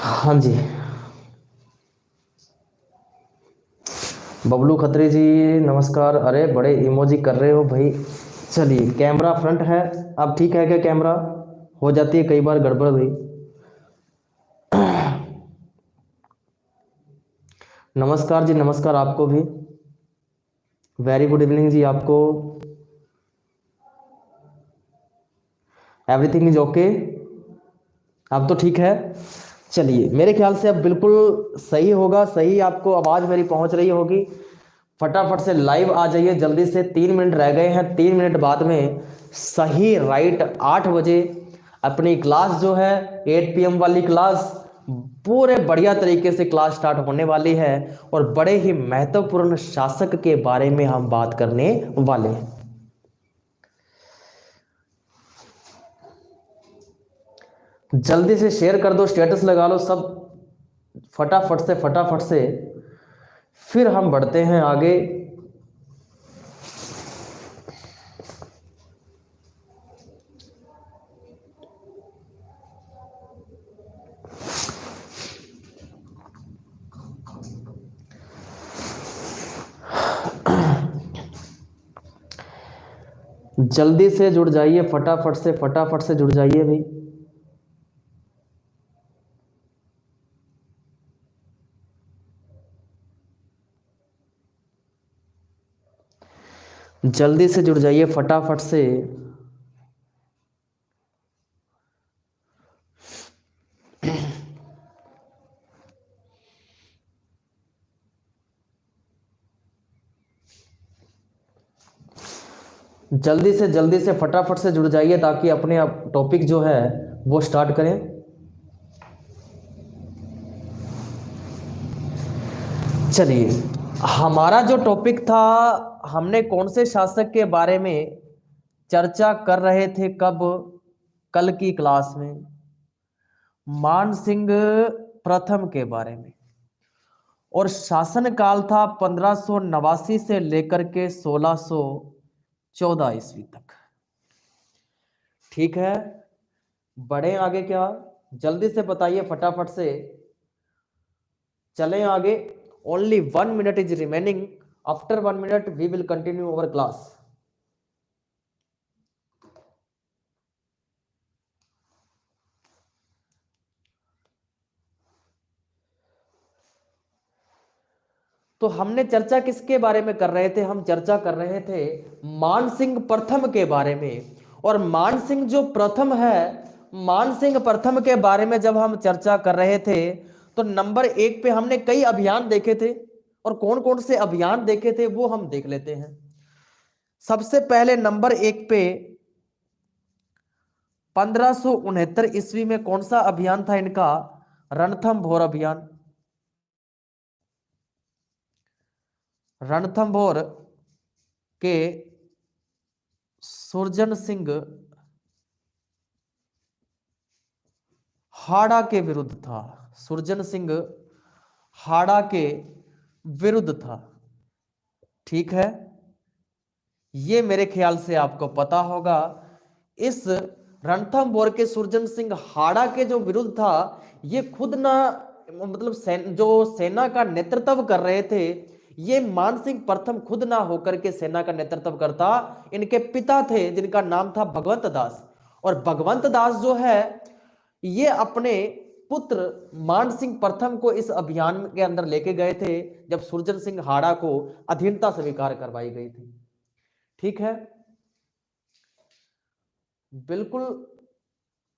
हाँ जी। बबलू खत्री जी नमस्कार। अरे बड़े इमोजी कर रहे हो भाई। चलिए कैमरा फ्रंट है। अब ठीक है क्या? कैमरा हो जाती है कई बार गड़बड़ भाई। नमस्कार जी, नमस्कार आपको भी। वेरी गुड इवनिंग जी आपको। Everything is okay. अब तो ठीक है। चलिए मेरे ख्याल से अब बिल्कुल सही होगा। सही आपको आवाज़ मेरी पहुंच रही होगी। फटाफट से लाइव आ जाइए जल्दी से। 3 मिनट रह गए हैं। 3 मिनट बाद में सही राइट 8 बजे अपनी क्लास जो है 8 PM वाली क्लास पूरे बढ़िया तरीके से क्लास स्टार्ट होने वाली है। और बड़े ही महत्वपूर्ण शासक के बारे में हम बात करने वाले हैं। जल्दी से शेयर कर दो, स्टेटस लगा लो सब फटाफट से फटाफट से। फिर हम बढ़ते हैं आगे। जल्दी से जुड़ जाइए, फटाफट से जुड़ जाइए भाई। जल्दी से जुड़ जाइए फटाफट से। जल्दी से फटाफट से जुड़ जाइए ताकि अपने टॉपिक जो है वो स्टार्ट करें। चलिए हमारा जो टॉपिक था, हमने कौन से शासक के बारे में चर्चा कर रहे थे कब? कल की क्लास में मान सिंह प्रथम के बारे में। और शासन काल था 1589 से लेकर के 1614 ईस्वी तक। ठीक है, बढ़े आगे क्या? जल्दी से बताइए फटाफट से। चलें आगे। Only 1 minute is remaining. After 1 minute we will continue our class. तो हमने चर्चा किसके बारे में कर रहे थे? हम चर्चा कर रहे थे मानसिंह प्रथम के बारे में। और मानसिंह जो प्रथम है, मानसिंह प्रथम के बारे में जब हम चर्चा कर रहे थे तो नंबर 1 पे हमने कई अभियान देखे थे। और कौन कौन से अभियान देखे थे वो हम देख लेते हैं। सबसे पहले नंबर 1 पे 1569 ईस्वी में कौन सा अभियान था इनका? रणथंभौर अभियान। रणथंभौर के सुरजन सिंह हाड़ा के विरुद्ध था। सुरजन सिंह हाड़ा के विरुद्ध था। ठीक है, ये मेरे ख्याल से आपको पता होगा। इस रणथंभौर के सुरजन सिंह हाड़ा के जो विरुद्ध था, ये खुद ना मतलब जो सेना का नेतृत्व कर रहे थे, ये मानसिंह प्रथम खुद ना होकर के सेना का नेतृत्व करता। इनके पिता थे जिनका नाम था भगवंत दास। और भगवंत दास जो है ये अपने पुत्र मानसिंह प्रथम को इस अभियान के अंदर लेके गए थे जब सुरजन सिंह हाड़ा को अधीनता स्वीकार करवाई गई थी। ठीक है, बिल्कुल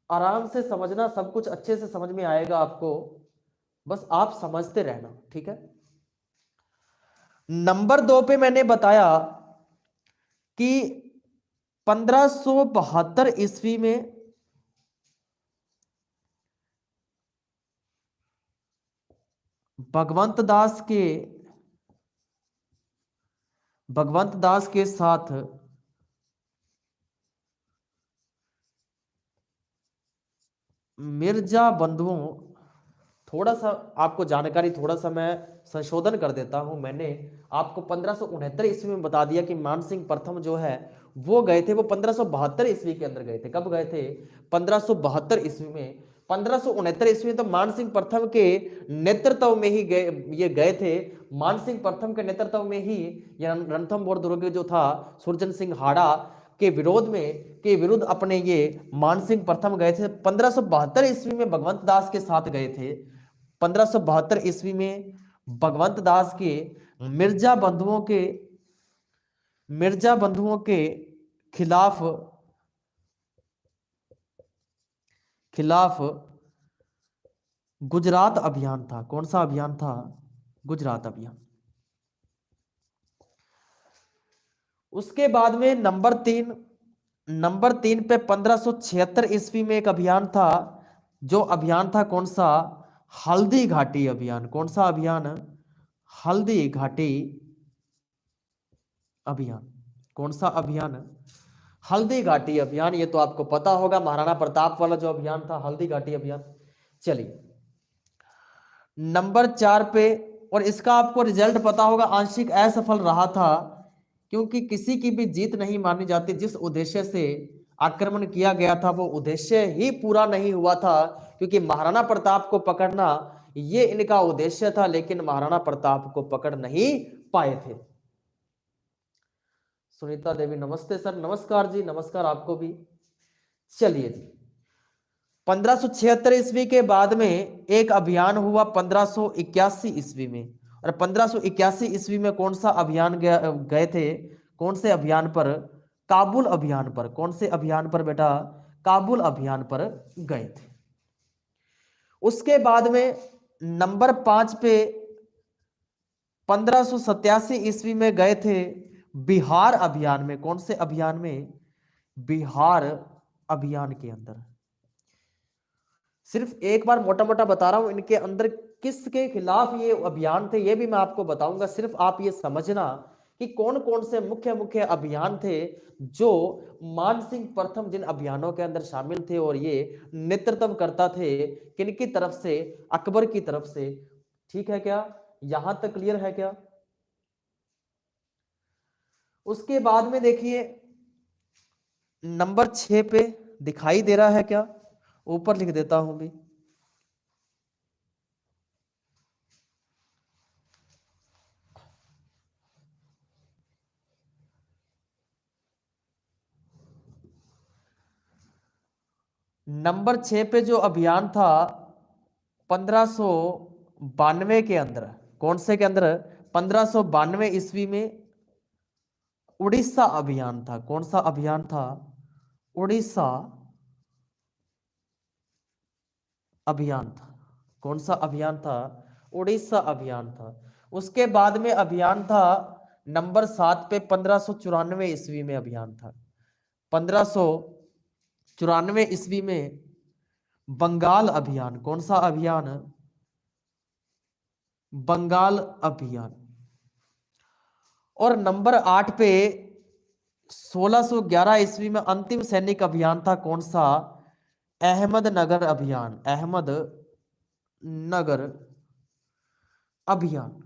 आराम से समझना, सब कुछ अच्छे से समझ में आएगा आपको। बस आप समझते रहना। ठीक है, नंबर 2 पे मैंने बताया कि 1572 ईस्वी में भगवंत दास के साथ मिर्जा बंधुओं, थोड़ा सा आपको जानकारी, थोड़ा सा मैं संशोधन कर देता हूं। मैंने आपको 1569 ईस्वी में बता दिया कि मानसिंह प्रथम जो है वो गए थे, वो 1572 ईस्वी के अंदर गए थे। कब गए थे? 1572 ईस्वी में 1569 ईस्वी में तो मानसिंह प्रथम के नेतृत्व में ही ये गए थे। मानसिंह प्रथम के नेतृत्व में ही ये रणथंभौर दुर्ग जो था सुरजन सिंह हाड़ा के विरुद्ध अपने ये मानसिंह प्रथम गए थे। 1572 ईस्वी में भगवंत दास के साथ गए थे। 1572 ईस्वी में भगवंत दास के मिर्जा बंधुओं के खिलाफ गुजरात अभियान था। कौन सा अभियान था? गुजरात अभियान। उसके बाद में नंबर तीन पे 1576 ईस्वी में एक अभियान था। जो अभियान था कौन सा? हल्दी घाटी अभियान। कौन सा अभियान? हल्दी घाटी अभियान। कौन सा अभियान? हल्दी घाटी अभियान। ये तो आपको पता होगा, महाराणा प्रताप वाला जो अभियान था, हल्दी घाटी अभियान। चलिए नंबर 4 पे, और इसका आपको रिजल्ट पता होगा, आंशिक असफल रहा था, क्योंकि किसी की भी जीत नहीं मानी जाती। जिस उद्देश्य से आक्रमण किया गया था वो उद्देश्य ही पूरा नहीं हुआ था, क्योंकि महाराणा प्रताप को पकड़ना ये इनका उद्देश्य था, लेकिन महाराणा प्रताप को पकड़ नहीं पाए थे। सुनीता देवी नमस्ते सर। नमस्कार जी, नमस्कार आपको भी। चलिए जी, 1576 ईस्वी के बाद में एक अभियान हुआ 1581 ईस्वी में। और 1581 ईस्वी में कौन सा अभियान गए थे? कौन से अभियान पर? काबुल अभियान पर। कौन से अभियान पर बेटा? काबुल अभियान पर गए थे। उसके बाद में नंबर 5 पे 1587 ईस्वी में गए थे बिहार अभियान में। कौन से अभियान में? बिहार अभियान के अंदर। सिर्फ एक बार मोटा मोटा बता रहा हूं, इनके अंदर किसके खिलाफ ये अभियान थे ये भी मैं आपको बताऊंगा। सिर्फ आप ये समझना कि कौन कौन से मुख्य मुख्य अभियान थे जो मानसिंह प्रथम जिन अभियानों के अंदर शामिल थे, और ये नेतृत्व करता थे किनकी तरफ से? अकबर की तरफ से। ठीक है क्या? यहां तक क्लियर है क्या? उसके बाद में देखिए नंबर 6 पे दिखाई दे रहा है क्या? ऊपर लिख देता हूं भी। नंबर 6 पे जो अभियान था 1592 के अंदर। कौन से के अंदर? 1592 ईस्वी में उड़ीसा अभियान था। कौन सा अभियान था? उड़ीसा अभियान था। कौन सा अभियान था? उड़ीसा अभियान था। उसके बाद में अभियान था नंबर 7 पे 1594 ईस्वी में अभियान था। 1594 ईस्वी में बंगाल अभियान। कौन सा अभियान? बंगाल अभियान। और नंबर 8 पे 1611 ईस्वी में अंतिम सैनिक अभियान था। कौन सा? अहमदनगर अभियान। अहमदनगर अभियान।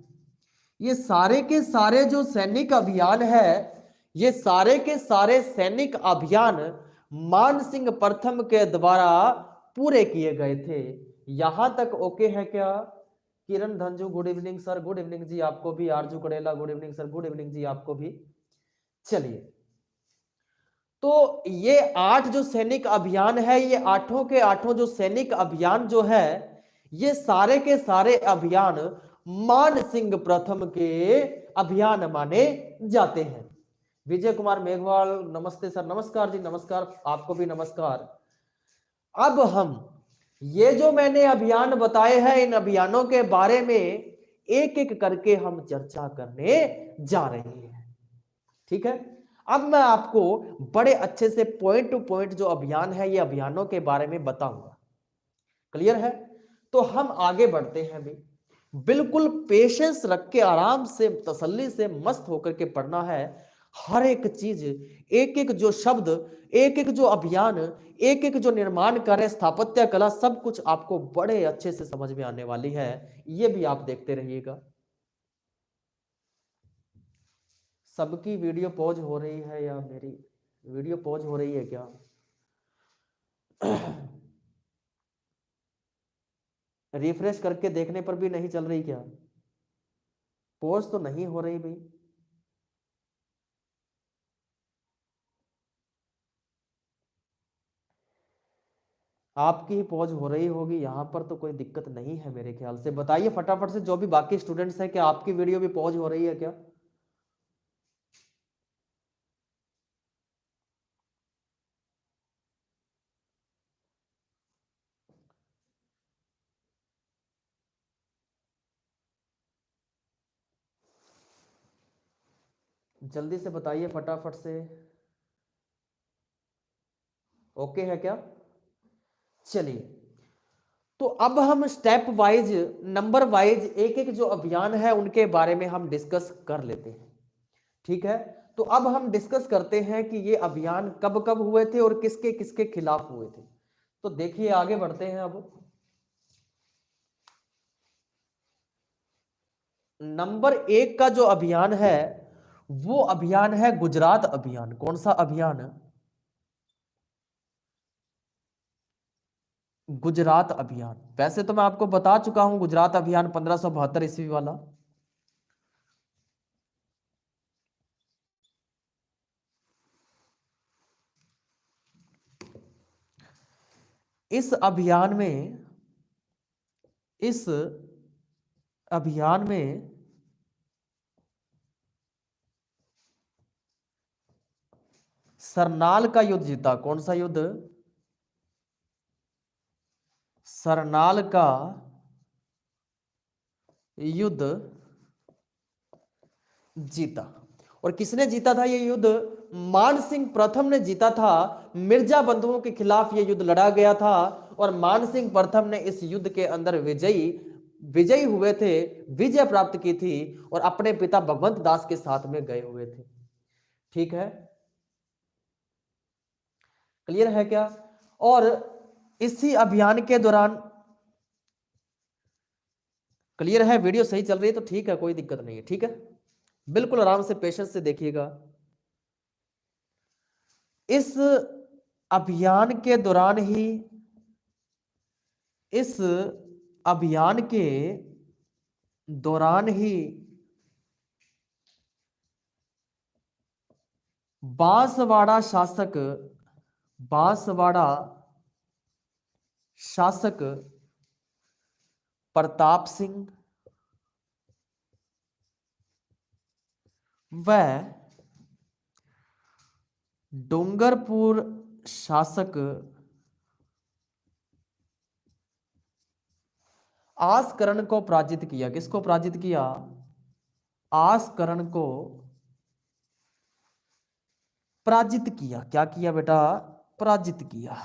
ये सारे के सारे जो सैनिक अभियान है, ये सारे के सारे सैनिक अभियान मानसिंह प्रथम के द्वारा पूरे किए गए थे। यहां तक ओके है क्या? Kiran Dhanju good evening sir. Good evening जी आपको भी। Aarzoo Kadela good evening sir. Good evening जी आपको भी। चलिए, तो ये 8 जो सैनिक अभियान है, ये आठों के आठों जो सैनिक अभियान जो है, ये सारे के सारे अभियान मानसिंह प्रथम के अभियान माने जाते हैं। विजय कुमार मेघवाल नमस्ते सर। नमस्कार जी, नमस्कार आपको भी नमस्कार। अब हम ये जो मैंने अभियान बताए हैं, इन अभियानों के बारे में एक एक करके हम चर्चा करने जा रहे हैं। ठीक है, अब मैं आपको बड़े अच्छे से पॉइंट टू पॉइंट जो अभियान है, ये अभियानों के बारे में बताऊंगा। क्लियर है? तो हम आगे बढ़ते हैं भी। बिल्कुल पेशेंस रख के, आराम से, तसल्ली से, मस्त होकर के पढ़ना है। हर एक चीज, एक एक जो शब्द, एक एक जो अभियान, एक एक जो निर्माण कार्य, स्थापत्य कला, सब कुछ आपको बड़े अच्छे से समझ में आने वाली है। ये भी आप देखते रहिएगा। सबकी वीडियो पॉज हो रही है या मेरी वीडियो पॉज हो रही है क्या? रिफ्रेश करके देखने पर भी नहीं चल रही क्या? पॉज तो नहीं हो रही भाई। आपकी ही पॉज हो रही होगी, यहां पर तो कोई दिक्कत नहीं है मेरे ख्याल से। बताइए फटाफट से जो भी बाकी स्टूडेंट्स हैं, क्या आपकी वीडियो भी पॉज हो रही है क्या? जल्दी से बताइए फटाफट से। ओके है क्या? चलिए, तो अब हम स्टेप वाइज, नंबर वाइज एक एक जो अभियान है उनके बारे में हम डिस्कस कर लेते हैं। ठीक है, तो अब हम डिस्कस करते हैं कि ये अभियान कब कब हुए थे और किसके किसके खिलाफ हुए थे। तो देखिए आगे बढ़ते हैं। अब नंबर एक का जो अभियान है वो अभियान है गुजरात अभियान। कौन सा अभियान? गुजरात अभियान। वैसे तो मैं आपको बता चुका हूं गुजरात अभियान 1572 ईस्वी वाला। इस अभियान में, इस अभियान में सरनाल का युद्ध जीता। कौन सा युद्ध? सरनाल का युद्ध जीता। और किसने जीता था ये युद्ध? मान सिंह प्रथम ने जीता था। मिर्जा बंधुओं के खिलाफ ये युद्ध लड़ा गया था और मान सिंह प्रथम ने इस युद्ध के अंदर विजयी हुए थे, विजय प्राप्त की थी और अपने पिता भगवंत दास के साथ में गए हुए थे। ठीक है, क्लियर है क्या? और इसी अभियान के दौरान, क्लियर है? वीडियो सही चल रही है तो ठीक है, कोई दिक्कत नहीं है। ठीक है, बिल्कुल आराम से पेशेंस से देखिएगा। इस अभियान के दौरान ही, इस अभियान के दौरान ही बांसवाड़ा शासक, बांसवाड़ा शासक प्रताप सिंह व डूंगरपुर शासक आसकरण को पराजित किया। किसको पराजित किया? आसकरण को पराजित किया। क्या किया बेटा? पराजित किया।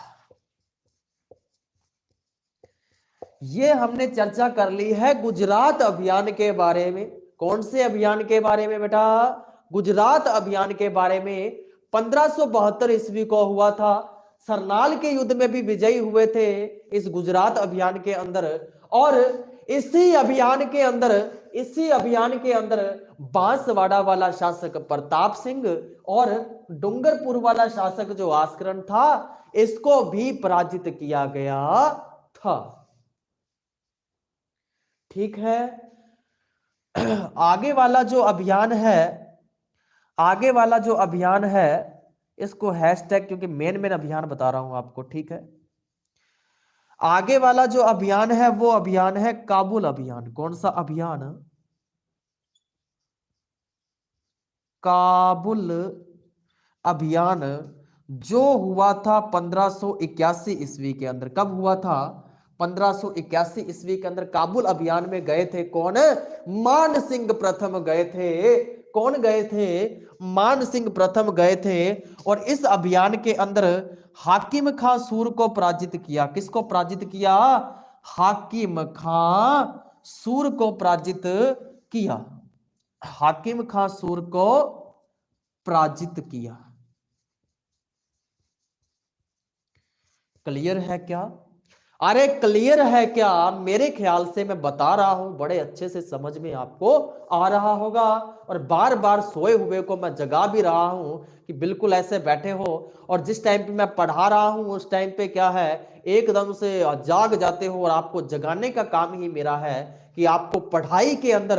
ये हमने चर्चा कर ली है गुजरात अभियान के बारे में। कौन से अभियान के बारे में बेटा? गुजरात अभियान के बारे में। 1572 ईस्वी को हुआ था। सरनाल के युद्ध में भी विजयी हुए थे इस गुजरात अभियान के अंदर। और इसी अभियान के अंदर, इसी अभियान के अंदर बांसवाड़ा वाला शासक प्रताप सिंह और डूंगरपुर वाला शासक जो आस्करण था, इसको भी पराजित किया गया था। ठीक है, आगे वाला जो अभियान है, आगे वाला जो अभियान है इसको हैशटैग, क्योंकि मेन अभियान बता रहा हूं आपको। ठीक है, आगे वाला जो अभियान है वो अभियान है काबुल अभियान। कौन सा अभियान? काबुल अभियान, जो हुआ था 1581 ईस्वी के अंदर। कब हुआ था? 1581 ईस्वी के अंदर काबुल अभियान में गए थे कौन? मान सिंह प्रथम गए थे। कौन गए थे? मान सिंह प्रथम गए थे और इस अभियान के अंदर हाकिम खां सूर को पराजित किया। किसको पराजित किया? हाकिम खां सूर को पराजित किया। हाकिम खां सूर को पराजित किया। क्लियर है क्या? अरे क्लियर है क्या? मेरे ख्याल से मैं बता रहा हूं, बड़े अच्छे से समझ में आपको आ रहा होगा। और बार बार सोए हुए को मैं जगा भी रहा हूं कि बिल्कुल ऐसे बैठे हो। और जिस टाइम पे मैं पढ़ा रहा हूं उस टाइम पे क्या है, एकदम से जाग जाते हो, और आपको जगाने का काम ही मेरा है कि आपको पढ़ाई के अंदर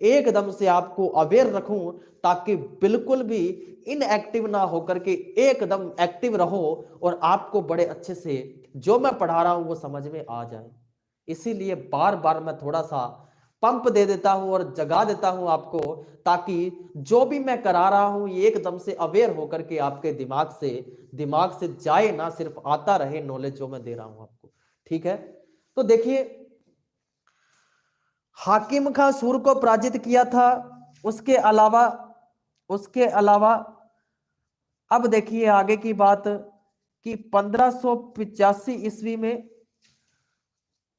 एकदम से आपको अवेयर रखूं, ताकि बिल्कुल भी इनएक्टिव ना होकर के एकदम एक्टिव रहो और आपको बड़े अच्छे से जो मैं पढ़ा रहा हूं वो समझ में आ जाए। इसीलिए बार बार मैं थोड़ा सा पंप दे देता हूं और जगा देता हूं आपको, ताकि जो भी मैं करा रहा हूं ये एकदम से अवेयर होकर के आपके दिमाग से जाए ना, सिर्फ आता रहे नॉलेज जो मैं दे रहा हूं आपको। ठीक है, तो देखिए हाकिम खां सूर को पराजित किया था। उसके अलावा अब देखिए आगे की बात कि 1585 ईस्वी में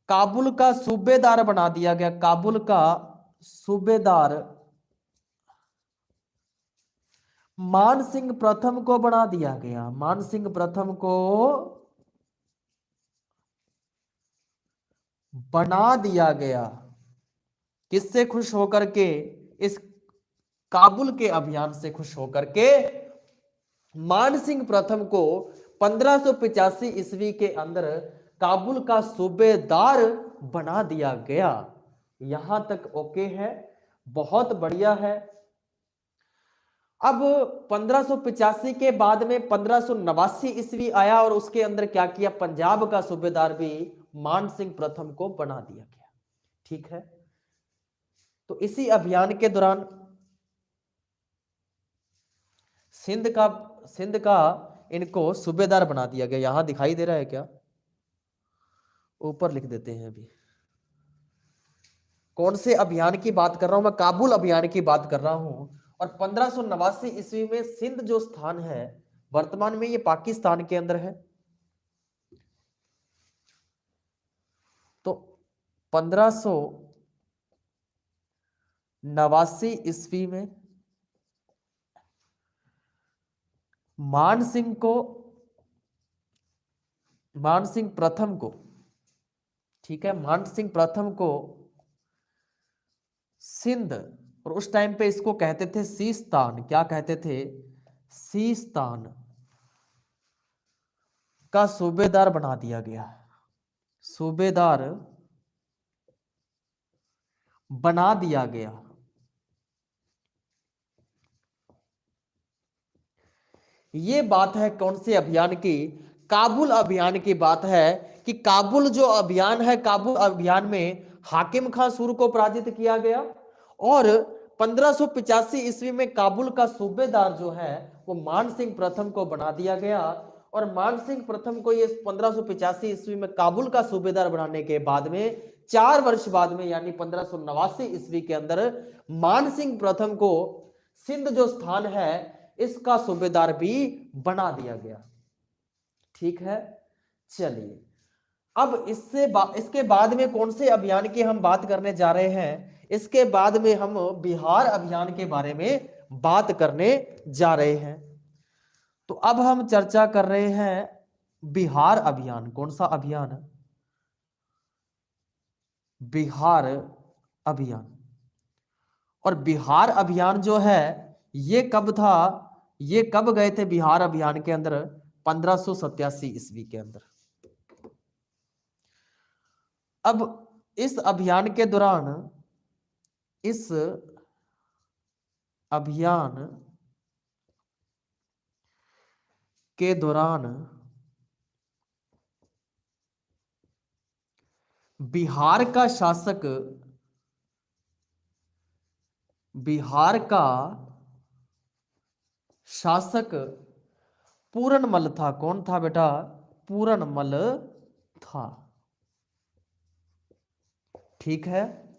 काबुल का सूबेदार बना दिया गया। काबुल का सूबेदार मान सिंह प्रथम को बना दिया गया। मान सिंह प्रथम को बना दिया गया। किससे खुश होकर के? इस काबुल के अभियान से खुश होकर के मान सिंह प्रथम को 1585 ईस्वी के अंदर काबुल का सूबेदार बना दिया गया। यहां तक ओके है, बहुत बढ़िया है। अब 1585 के बाद में 1589 ईस्वी आया और उसके अंदर क्या किया? पंजाब का सूबेदार भी मान सिंह प्रथम को बना दिया गया। ठीक है, तो इसी अभियान के दौरान सिंध का इनको सूबेदार बना दिया गया। यहां दिखाई दे रहा है क्या? ऊपर लिख देते हैं। अभी कौन से अभियान की बात कर रहा हूं मैं? काबुल अभियान की बात कर रहा हूं। और 1589 ईस्वी में सिंध जो स्थान है वर्तमान में ये पाकिस्तान के अंदर है। तो 1589 ईस्वी में मान सिंह प्रथम को, ठीक है, मान सिंह प्रथम को सिंध, और उस टाइम पे इसको कहते थे सीस्तान। क्या कहते थे? सीस्तान का सूबेदार बना दिया गया। सूबेदार बना दिया गया। ये बात है कौन से अभियान की? काबुल अभियान की बात है कि काबुल जो अभियान है, काबुल अभियान में हाकिम खां सूर को पराजित किया गया और 1585 ईस्वी में काबुल का सूबेदार जो है वो मान सिंह प्रथम को बना दिया गया। और मान सिंह प्रथम को ये 1585 ईस्वी में काबुल का सूबेदार बनाने के बाद में 4 वर्ष बाद में यानी 1589 ईस्वी के अंदर मान सिंह प्रथम को सिंध जो स्थान है इसका सूबेदार भी बना दिया गया। ठीक है, चलिए अब इसके बाद में कौन से अभियान की हम बात करने जा रहे हैं? इसके बाद में हम बिहार अभियान के बारे में बात करने जा रहे हैं। तो अब हम चर्चा कर रहे हैं बिहार अभियान। कौन सा अभियान? बिहार अभियान। और बिहार अभियान जो है ये कब था? ये कब गए थे बिहार अभियान के अंदर? 1587 ईस्वी के अंदर। अब इस अभियान के दौरान बिहार का शासक पूरनमल था। कौन था बेटा? पूरनमल था। ठीक है,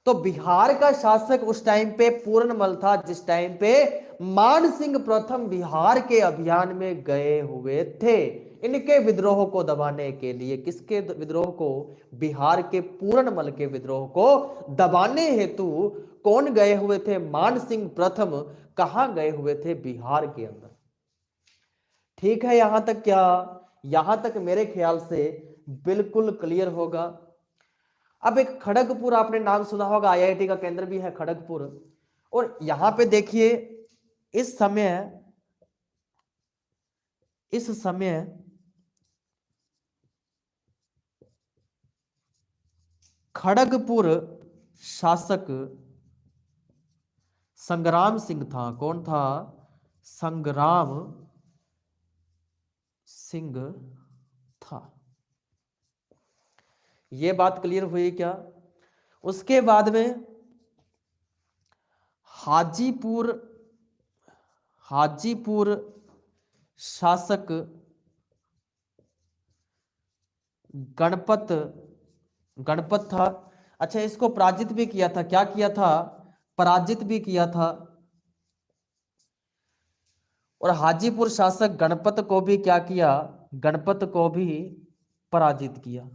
तो बिहार का शासक उस टाइम पे पूरनमल था जिस टाइम पे मान सिंह प्रथम बिहार के अभियान में गए हुए थे इनके विद्रोह को दबाने के लिए। किसके विद्रोह को? बिहार के पूरनमल के विद्रोह को दबाने हेतु कौन गए हुए थे? मान सिंह प्रथम। कहां गए हुए थे? बिहार के अंदर। ठीक है, यहां तक क्या? यहां तक मेरे ख्याल से बिल्कुल क्लियर होगा। अब एक खड़गपुर आपने नाम सुना होगा, आईआईटी का केंद्र भी है खड़गपुर। और यहां पे देखिए इस समय खड़गपुर शासक संग्राम सिंह था। कौन था? संग्राम सिंह था। यह बात क्लियर हुई क्या? उसके बाद में हाजीपुर शासक गणपत था। अच्छा, इसको पराजित भी किया था। क्या किया था? पराजित भी किया था। और हाजीपुर शासक गणपत को भी क्या किया? गणपत को भी पराजित किया।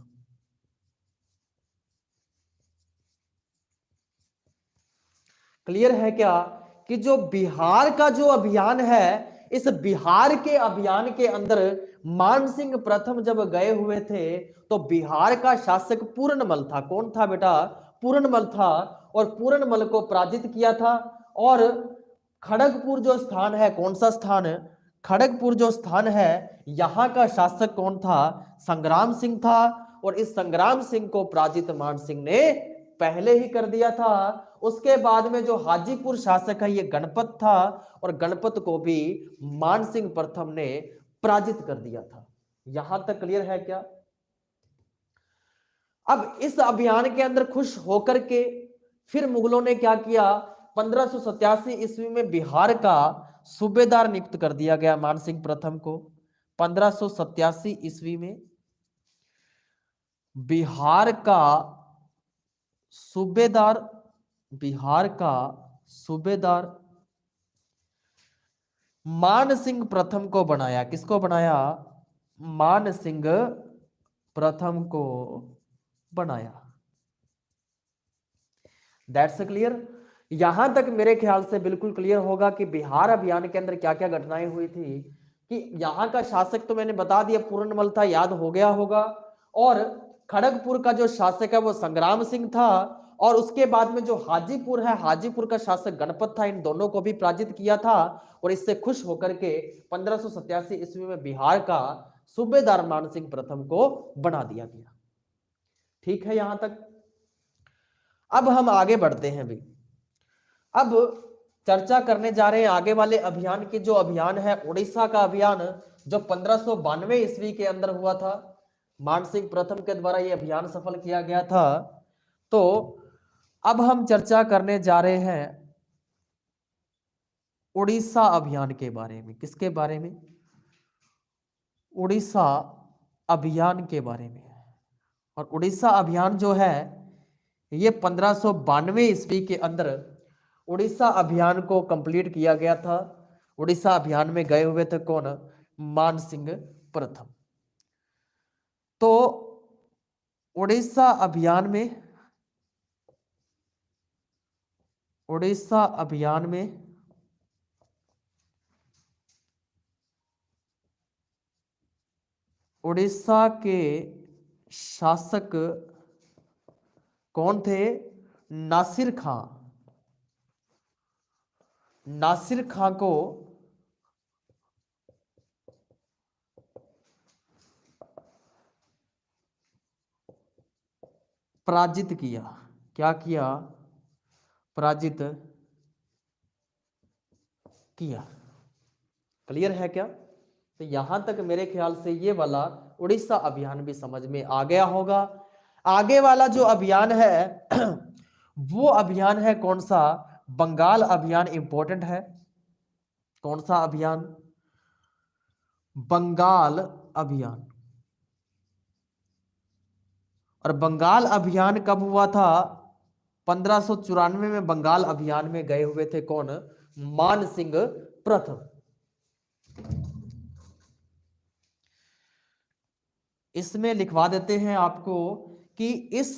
क्लियर है क्या कि जो बिहार का जो अभियान है, इस बिहार के अभियान के अंदर मानसिंह प्रथम जब गए हुए थे तो बिहार का शासक पूरनमल था। कौन था बेटा? पूरनमल था। और पूरनमल को पराजित किया था। और खड़गपुर जो स्थान है, कौन सा स्थान है? खड़गपुर जो स्थान है, यहां का शासक कौन था? संग्राम सिंह था। और इस संग्राम सिंह को पराजित मान सिंह ने पहले ही कर दिया था। उसके बाद में जो हाजीपुर शासक है, ये गणपत था। और गणपत को भी मान सिंह प्रथम ने पराजित कर दिया था। यहां तक क्लियर है क्या? अब इस अभियान के अंदर खुश होकर के फिर मुगलों ने क्या किया? 1587 ईस्वी में बिहार का सूबेदार नियुक्त कर दिया गया मानसिंह प्रथम को। 1587 ईस्वी में बिहार का सूबेदार मान सिंह प्रथम को बनाया। किसको बनाया? मान सिंह प्रथम को बनाया। That's clear. यहां तक मेरे ख्याल से बिल्कुल क्लियर होगा कि बिहार अभियान के अंदर क्या क्या घटनाएं हुई थी। कि यहां का शासक तो मैंने बता दिया, पूरनमल था, याद हो गया होगा। और खड़गपुर का जो शासक है वो संग्राम सिंह था। और उसके बाद में जो हाजीपुर है, हाजीपुर का शासक गणपत था। इन दोनों को भी पराजित किया था। और इससे खुश होकर के 1587 ईस्वी में बिहार का सूबेदार मान सिंह प्रथम को बना दिया गया। ठीक है यहां तक। अब हम आगे बढ़ते हैं भी। अब चर्चा करने जा रहे हैं आगे वाले अभियान की। जो अभियान है उड़ीसा का अभियान, जो 1592 ईस्वी के अंदर हुआ था। मानसिंह प्रथम के द्वारा यह अभियान सफल किया गया था। तो अब हम चर्चा करने जा रहे हैं उड़ीसा अभियान के बारे में। किसके बारे में? उड़ीसा अभियान के बारे में। और उड़ीसा अभियान जो है ये 1592 ईस्वी के अंदर उड़ीसा अभियान को कंप्लीट किया गया था। उड़ीसा अभियान में गए हुए थे कौन? मान सिंह प्रथम। तो उड़ीसा अभियान में उड़ीसा के शासक कौन थे? नासिर खां। नासिर खां को पराजित किया। क्या किया? पराजित किया। क्लियर है क्या? तो यहां तक मेरे ख्याल से ये वाला उड़ीसा अभियान भी समझ में आ गया होगा। आगे वाला जो अभियान है वो अभियान है कौन सा? बंगाल अभियान इंपॉर्टेंट है। कौन सा अभियान? बंगाल अभियान। और बंगाल अभियान कब हुआ था? 1594 में बंगाल अभियान में गए हुए थे कौन? मान सिंह प्रथम। इसमें लिखवा देते हैं आपको कि इस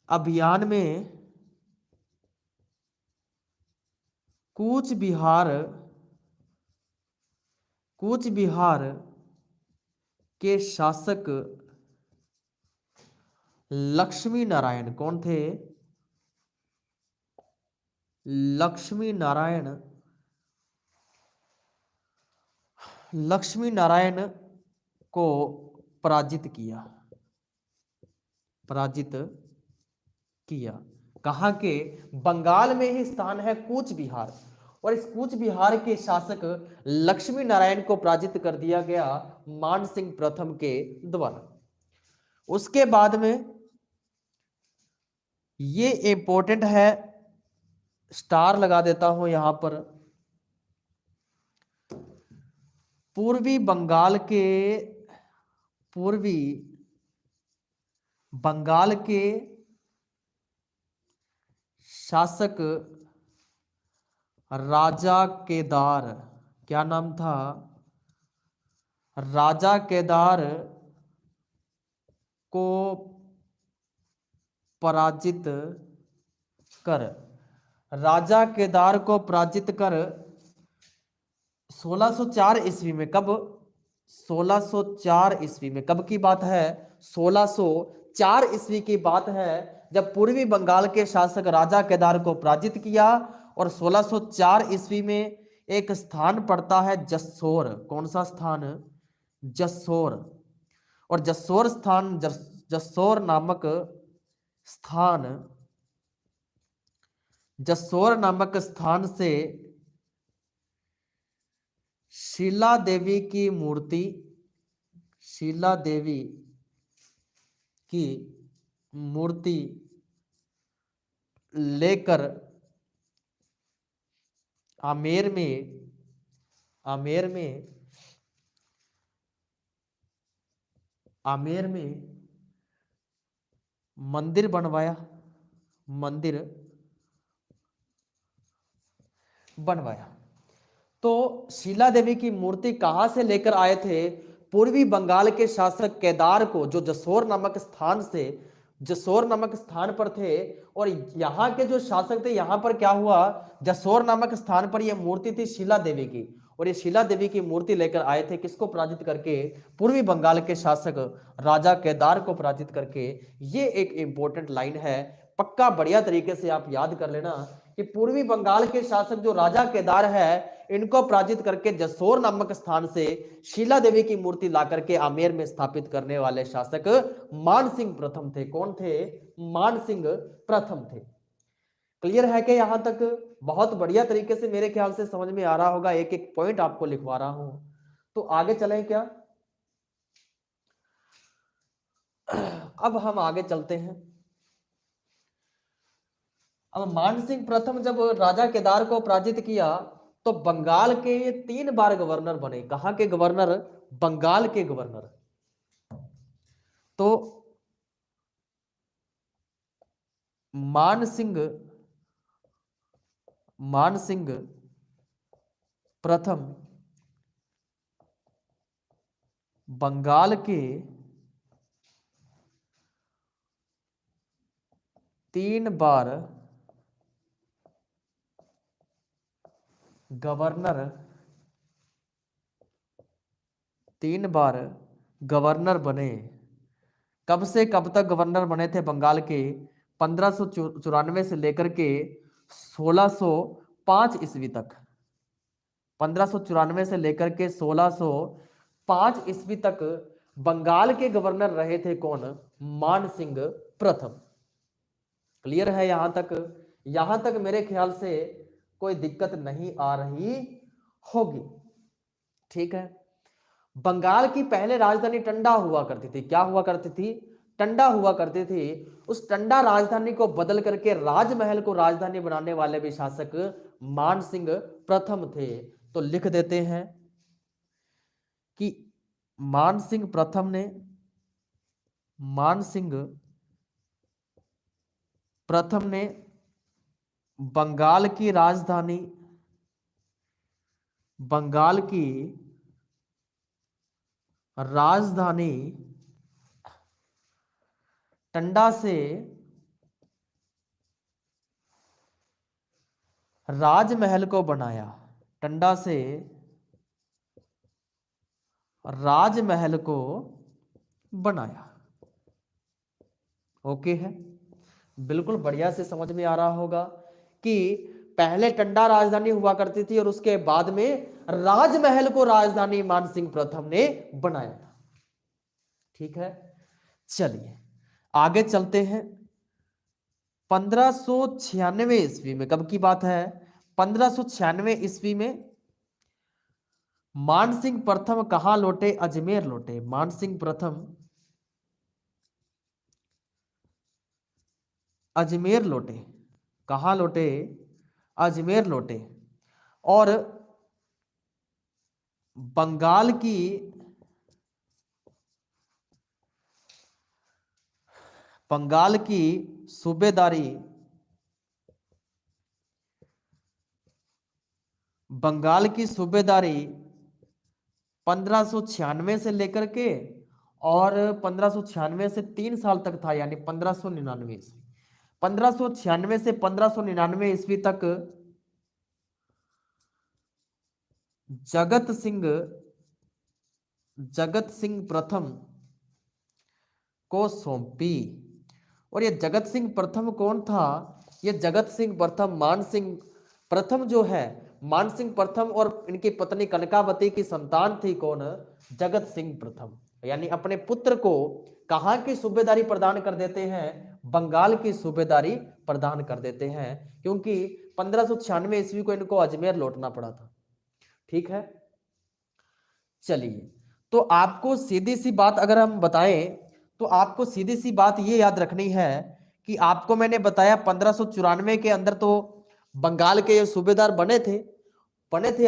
अभियान में कूच बिहार के शासक लक्ष्मी नारायण कौन थे? लक्ष्मी नारायण लक्ष्मी नारायण को पराजित किया, पराजित किया। कहाँ के? बंगाल में ही स्थान है कूच बिहार, और इस कूच बिहार के शासक लक्ष्मी नारायण को पराजित कर दिया गया मान सिंह प्रथम के द्वारा। उसके बाद में ये इंपॉर्टेंट है, स्टार लगा देता हूं यहां पर। पूर्वी बंगाल के, पूर्वी बंगाल के शासक राजा केदार, क्या नाम था? राजा केदार को पराजित कर, राजा केदार को पराजित कर 1604 ईस्वी में, कब? 1604 ईस्वी में। कब की बात है? 1604 ईस्वी की बात है, जब पूर्वी बंगाल के शासक राजा केदार को पराजित किया। और 1604 ईस्वी में एक स्थान पड़ता है जसोर। कौन सा स्थान? जसोर। और जसोर स्थान, जसोर नामक स्थान, जसोर नामक स्थान से शीला देवी की मूर्ति, शीला देवी की मूर्ति लेकर आमेर में, आमेर में, आमेर में मंदिर बनवाया, मंदिर बनवाया। तो शीला देवी की मूर्ति कहां से लेकर आए थे? पूर्वी बंगाल के शासक केदार को, जो जसोर नामक स्थान से, जसोर नामक स्थान पर थे। और यहाँ के जो शासक थे, यहाँ पर क्या हुआ, जसोर नामक स्थान पर यह मूर्ति थी शीला देवी की, और ये शीला देवी की मूर्ति लेकर आए थे, किसको पराजित करके? पूर्वी बंगाल के शासक राजा केदार को पराजित करके। ये एक इंपॉर्टेंट लाइन है, पक्का बढ़िया तरीके से आप याद कर लेना कि पूर्वी बंगाल के शासक जो राजा केदार है, इनको पराजित करके जसोर नामक स्थान से शीला देवी की मूर्ति ला करके आमेर में स्थापित करने वाले शासक मान सिंह प्रथम थे। कौन थे? मान सिंह प्रथम थे। क्लियर है कि यहां तक? बहुत बढ़िया तरीके से मेरे ख्याल से समझ में आ रहा होगा, एक एक पॉइंट आपको लिखवा रहा हूं। तो आगे चलें क्या? अब हम आगे चलते हैं। अब मान सिंह प्रथम जब राजा केदार को पराजित किया, तो बंगाल के ये 3 बार गवर्नर बने। कहां के गवर्नर? बंगाल के गवर्नर। तो मान सिंह प्रथम बंगाल के 3 बार गवर्नर, 3 बार गवर्नर बने। कब से कब तक गवर्नर बने थे बंगाल के? 1594 से लेकर के 1605 ईस्वी तक। 1594 से लेकर के 1605 ईस्वी तक बंगाल के गवर्नर रहे थे। कौन? मान सिंह प्रथम। क्लियर है यहां तक? यहां तक मेरे ख्याल से कोई दिक्कत नहीं आ रही होगी। ठीक है। बंगाल की पहले राजधानी टंडा हुआ करती थी। क्या हुआ करती थी? टंडा हुआ करती थी। उस टंडा राजधानी को बदल करके राजमहल को राजधानी बनाने वाले भी शासक मान सिंह प्रथम थे। तो लिख देते हैं कि मान सिंह प्रथम ने, मान सिंह प्रथम ने बंगाल की राजधानी, बंगाल की राजधानी टंडा से राजमहल को बनाया। टंडा से राजमहल को बनाया। ओके है, बिल्कुल बढ़िया से समझ में आ रहा होगा कि पहले टंडा राजधानी हुआ करती थी और उसके बाद में राजमहल को राजधानी मानसिंह प्रथम ने बनाया था। ठीक है, चलिए आगे चलते हैं। 1596 ईस्वी में, कब की बात है, 1596 ईस्वी में मानसिंह प्रथम कहां लौटे, अजमेर लौटे। मानसिंह प्रथम अजमेर लौटे। कहां लौटे, अजमेर लौटे। और बंगाल की सूबेदारी, बंगाल की सूबेदारी 1596 से लेकर के और 1596 से 3 साल तक था, यानी 1599 ईस्वी। 1596 से 1599 ईस्वी तक जगत सिंह प्रथम को सौंपी। और ये जगत सिंह प्रथम कौन था, ये जगत सिंह प्रथम मानसिंह प्रथम जो है, मानसिंह प्रथम और इनकी पत्नी कनकावती की संतान थी कौन, जगत सिंह प्रथम। यानी अपने पुत्र को कहां की सूबेदारी प्रदान कर देते हैं, बंगाल की सूबेदारी प्रदान कर देते हैं, क्योंकि 1596 ईस्वी को इनको अजमेर लौटना पड़ा था। ठीक है, चलिए तो आपको सीधी सी बात अगर हम बताएं तो आपको सीधी सी बात ये याद रखनी है कि आपको मैंने बताया 1594 के अंदर तो बंगाल के ये सूबेदार बने थे।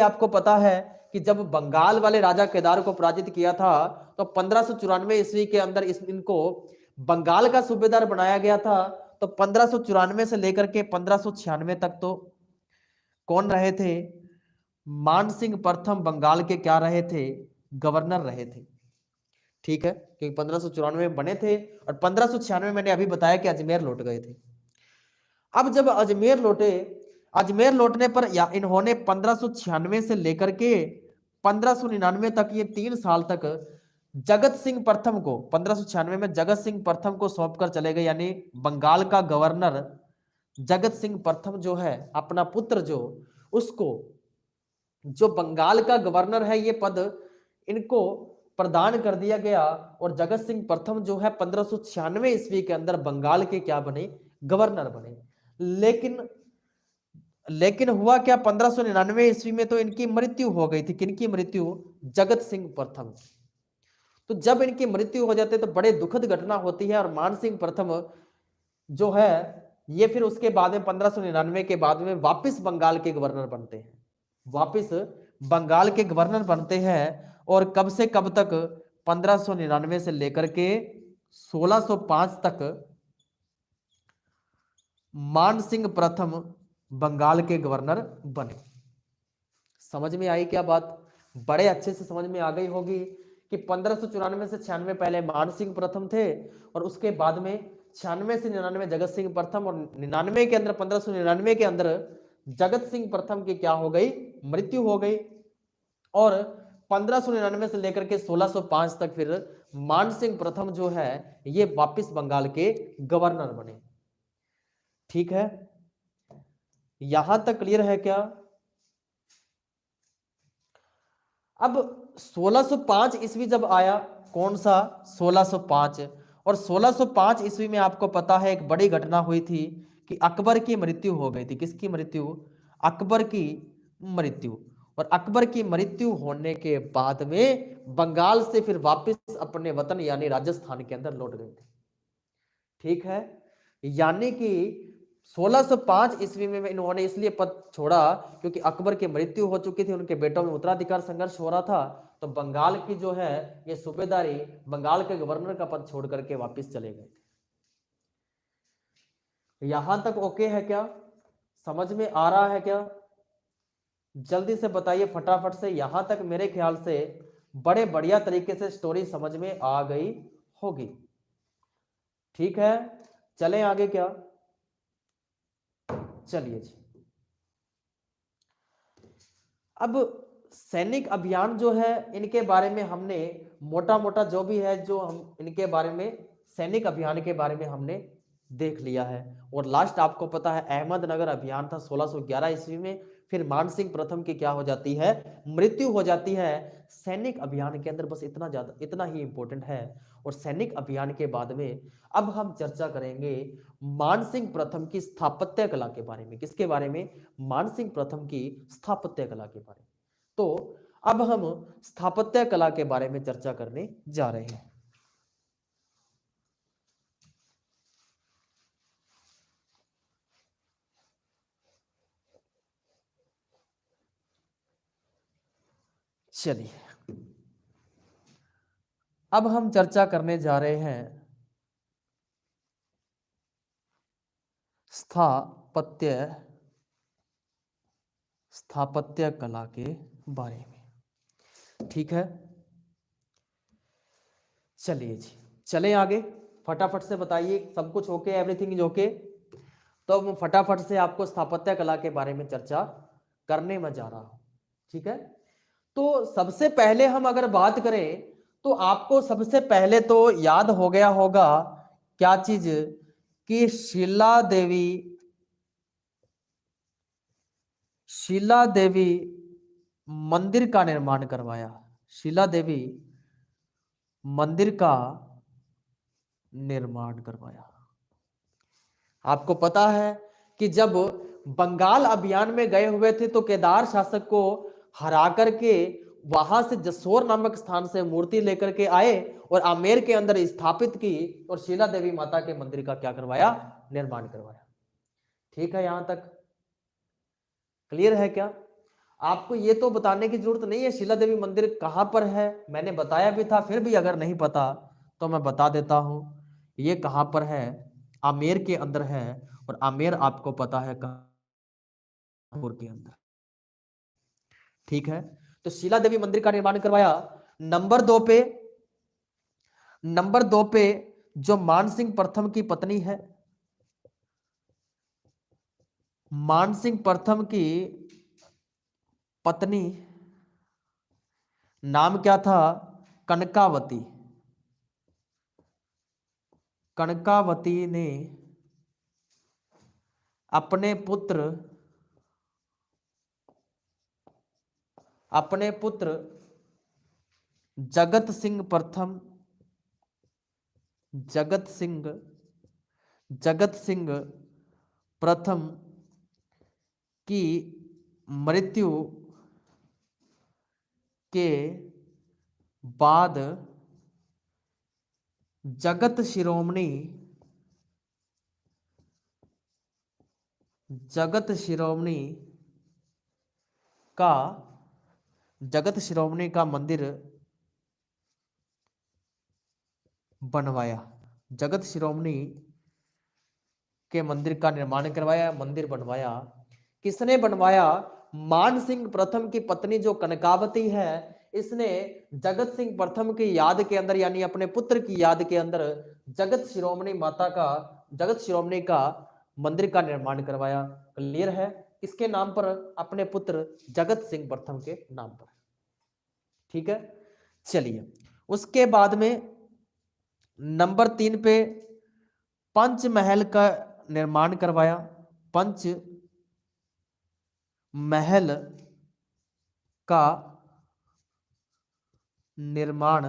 आपको पता है कि जब बंगाल वाले राजा केदार को पराजित किया था तो 1594 ईस्वी के अंदर इनको बंगाल का सूबेदार बनाया गया था। तो 1594 से लेकर के 1596 तक तो कौन रहे थे, मानसिंह प्रथम बंगाल के क्या रहे थे, गवर्नर रहे थे। ठीक है, क्योंकि 1594 में बने थे और 1596 मैंने अभी बताया कि अजमेर लौट गए थे। अब जब अजमेर लौटे, अजमेर लौटने पर या इन्होंने 1596 से लेकर के 1599 तक, ये 3 साल तक जगत सिंह प्रथम को, 1596 में जगत सिंह प्रथम को सौंपकर चले गए। यानी बंगाल का गवर्नर जगत सिंह प्रथम जो है, अपना पुत्र जो, उसको, जो बंगाल का गवर्नर है, ये पद इनको प्रदान कर दिया गया। और जगत सिंह प्रथम जो है 1596 ईस्वी के अंदर बंगाल के क्या बने, गवर्नर बने। लेकिन हुआ क्या, 1599 ईस्वी में तो इनकी मृत्यु हो गई थी। किनकी मृत्यु, जगत सिंह प्रथम। तो जब इनकी मृत्यु हो जाती है तो बड़े दुखद घटना होती है और मानसिंह प्रथम जो है ये फिर उसके बाद में 1599 के बाद में वापिस बंगाल के गवर्नर बनते हैं, वापिस बंगाल के गवर्नर बनते हैं। और कब से कब तक, 1599 से लेकर के 1605 तक मानसिंह प्रथम बंगाल के गवर्नर बने। समझ में आई क्या बात, बड़े अच्छे से समझ में आ गई होगी कि 1594 से 96 पहले मानसिंह प्रथम थे और उसके बाद में 96 से 99 जगत सिंह प्रथम, और 99 के अंदर, 1599 के अंदर जगत सिंह प्रथम की क्या हो गई, मृत्यु हो गई। और 1599 से लेकर के 1605 तक फिर मानसिंह प्रथम जो है ये वापिस बंगाल के गवर्नर बने। ठीक है, यहां तक क्लियर है क्या। अब 1605 ईस्वी जब आया, कौन सा, 1605, और 1605 ईस्वी में आपको पता है एक बड़ी घटना हुई थी कि अकबर की मृत्यु हो गई थी। किसकी मृत्यु, अकबर की मृत्यु। और अकबर की मृत्यु होने के बाद में बंगाल से फिर वापस अपने वतन यानी राजस्थान के अंदर लौट गए थे। ठीक है, यानी कि 1605 ईस्वी में इन्होंने इसलिए पद छोड़ा क्योंकि अकबर की मृत्यु हो चुकी थी, उनके बेटों में उत्तराधिकार संघर्ष हो रहा था। तो बंगाल की जो है ये सूबेदारी, बंगाल के गवर्नर का पद छोड़ करके वापस चले गए थे। यहां तक ओके है क्या, समझ में आ रहा है क्या, जल्दी से बताइए फटाफट से। यहां तक मेरे ख्याल से बड़े बढ़िया तरीके से स्टोरी समझ में आ गई होगी। ठीक है, चलें आगे क्या, चलिए जी। अब सैनिक अभियान जो है इनके बारे में हमने मोटा मोटा जो भी है, जो हम इनके बारे में, सैनिक अभियान के बारे में हमने देख लिया है। और लास्ट आपको पता है अहमदनगर अभियान था 1611 ईस्वी में। फिर मान सिंह प्रथम की क्या हो जाती है, मृत्यु हो जाती है सैनिक अभियान के अंदर। बस इतना ही इंपॉर्टेंट है। और सैनिक अभियान के बाद में अब हम चर्चा करेंगे मान सिंह प्रथम की स्थापत्य कला के बारे में। किसके बारे में, मान सिंह प्रथम की स्थापत्य कला के बारे में। तो अब हम स्थापत्य कला के बारे में चर्चा करने जा रहे हैं। चलिए अब हम चर्चा करने जा रहे हैं स्थापत्य कला के बारे में। ठीक है, चलिए जी, चले आगे। फटाफट से बताइए, सब कुछ ओके, एवरीथिंग इज ओके। तो मैं फटाफट से आपको स्थापत्य कला के बारे में चर्चा करने में जा रहा हूं। ठीक है, तो सबसे पहले हम अगर बात करें तो आपको सबसे पहले तो याद हो गया होगा क्या चीज, कि शीला देवी मंदिर का निर्माण करवाया। शीला देवी मंदिर का निर्माण करवाया। आपको पता है कि जब बंगाल अभियान में गए हुए थे तो केदार शासक को हरा करके वहां से जसोर नामक स्थान से मूर्ति लेकर के आए और आमेर के अंदर स्थापित की और शीला देवी माता के मंदिर का क्या करवाया, निर्माण करवाया। ठीक है, यहां तक क्लियर है क्या? आपको ये तो बताने की जरूरत नहीं है शीला देवी मंदिर कहां पर है, मैंने बताया भी था, फिर भी अगर नहीं पता तो मैं बता देता हूं। ये कहां पर है, आमेर के अंदर है। और आमेर आपको पता है कानपुर के अंदर। ठीक है, तो शीला देवी मंदिर का निर्माण करवाया। नंबर 2 पे जो मानसिंह प्रथम की पत्नी है, मानसिंह प्रथम की पत्नी नाम क्या था, कनकावती। कनकावती ने अपने पुत्र जगत सिंह प्रथम की मृत्यु के बाद जगत शिरोमणि का मंदिर बनवाया। जगत शिरोमणि के मंदिर का निर्माण करवाया, मंदिर बनवाया। किसने बनवाया? मान सिंह प्रथम की पत्नी जो कनकावती है, इसने जगत सिंह प्रथम की याद के अंदर, यानी अपने पुत्र की याद के अंदर जगत शिरोमणि का मंदिर का निर्माण करवाया। क्लियर है? किसके नाम पर? अपने पुत्र जगत सिंह प्रथम के नाम पर। ठीक है, चलिए उसके बाद में नंबर 3 पे पंचमहल का निर्माण करवाया। पंचमहल का निर्माण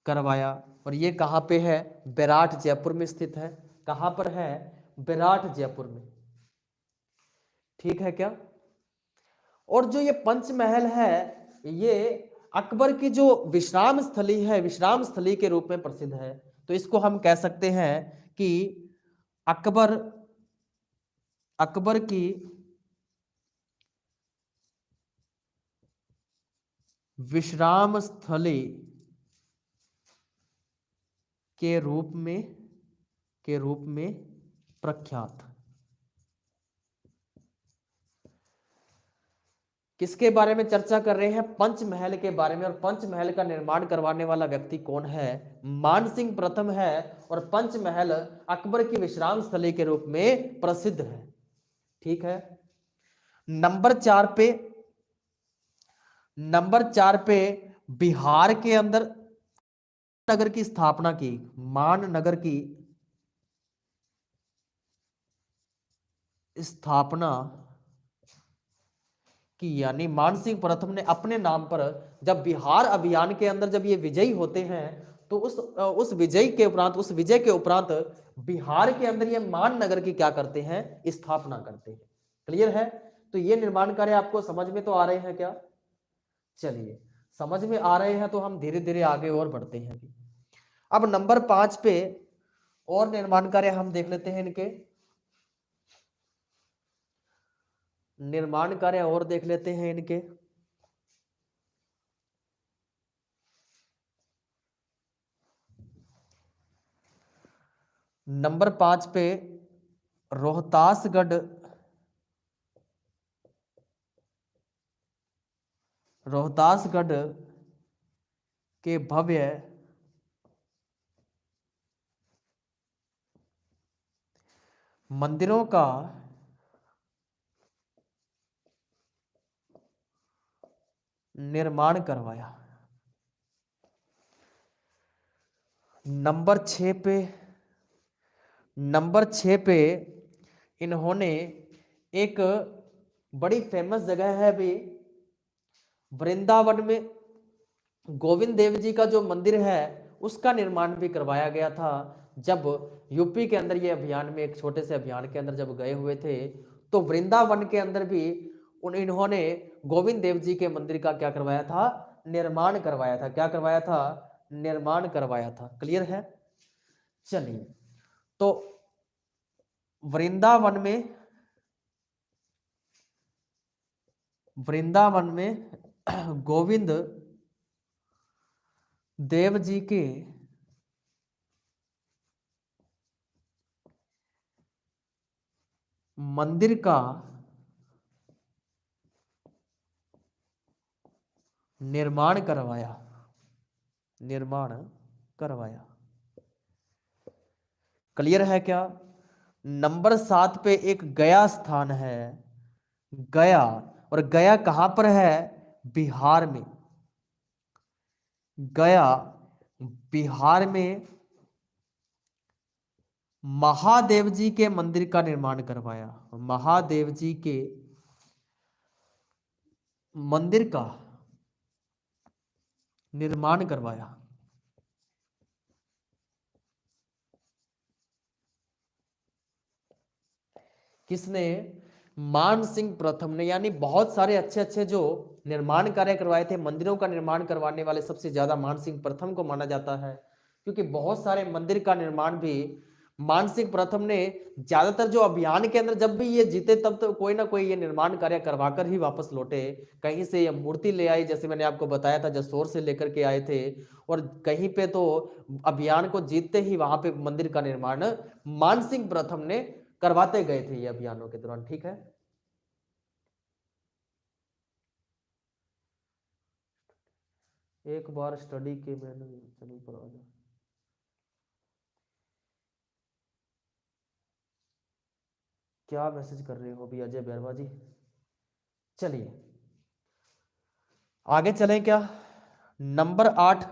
करवाया। और ये कहां पे है? बेराट जयपुर में स्थित है। कहां पर है? बेराट जयपुर में। ठीक है क्या? और जो ये पंचमहल है, ये अकबर की जो विश्राम स्थली है, विश्राम स्थली के रूप में प्रसिद्ध है। तो इसको हम कह सकते हैं कि अकबर की विश्राम स्थली के रूप में प्रख्यात। किसके बारे में चर्चा कर रहे हैं? पंचमहल के बारे में। और पंचमहल का निर्माण करवाने वाला व्यक्ति कौन है? मानसिंह प्रथम है। और पंचमहल अकबर की विश्राम स्थली के रूप में प्रसिद्ध है। ठीक है, नंबर 4 पे बिहार के अंदर नगर की स्थापना की, मान नगर की स्थापना की, यानी मान सिंह प्रथम ने अपने नाम पर जब बिहार अभियान के अंदर जब ये विजयी होते हैं तो उस विजय के उपरांत, उस विजय के उपरांत बिहार के अंदर ये मान नगर की क्या करते हैं, स्थापना करते हैं। क्लियर है? तो ये निर्माण कार्य आपको समझ में तो आ रहे हैं क्या? चलिए, समझ में आ रहे हैं तो हम धीरे धीरे आगे और बढ़ते हैं। अब नंबर 5 पे और निर्माण कार्य हम देख लेते हैं, इनके निर्माण कार्य और देख लेते हैं इनके। नंबर 5 पे रोहतासगढ़, रोहतासगढ़ के भव्य मंदिरों का निर्माण करवाया। नंबर 6 पे, नंबर 6 पे इन्होंने एक बड़ी फेमस जगह है भी, वृंदावन में गोविंद देव जी का जो मंदिर है उसका निर्माण भी करवाया गया था। जब यूपी के अंदर ये अभियान में, एक छोटे से अभियान के अंदर जब गए हुए थे तो वृंदावन के अंदर भी इन्होंने गोविंद देव जी के मंदिर का क्या करवाया था, निर्माण करवाया था। क्या करवाया था? निर्माण करवाया था। क्लियर है? चलिए, तो वृंदावन में, वृंदावन में गोविंद देव जी के मंदिर का निर्माण करवाया, निर्माण करवाया। क्लियर है क्या? नंबर 7 पे एक गया स्थान है, गया, और गया कहां पर है? बिहार में। गया बिहार में महादेव जी के मंदिर का निर्माण करवाया, महादेव जी के मंदिर का निर्माण करवाया। किसने? मान सिंह प्रथम ने। यानी बहुत सारे अच्छे अच्छे जो निर्माण कार्य करवाए थे, मंदिरों का निर्माण करवाने वाले सबसे ज्यादा मान सिंह प्रथम को माना जाता है, क्योंकि बहुत सारे मंदिर का निर्माण भी मान सिंह प्रथम ने, ज्यादातर जो अभियान के अंदर जब भी ये जीते तब तो कोई ना कोई ये निर्माण कार्य करवाकर ही वापस लौटे। कहीं से ये मूर्ति ले आई, जैसे मैंने आपको बताया था, जसोर से लेकर के आए थे, और कहीं पे तो अभियान को जीतते ही वहां पे मंदिर का निर्माण मान सिंह प्रथम ने करवाते गए थे ये अभियानों के दौरान। ठीक है? एक बार स्टडी के मैंने चैनल पर आ जाओ। क्या मैसेज कर रहे हो अभी अजय बैरवा जी? चलिए आगे चलें क्या? नंबर 8,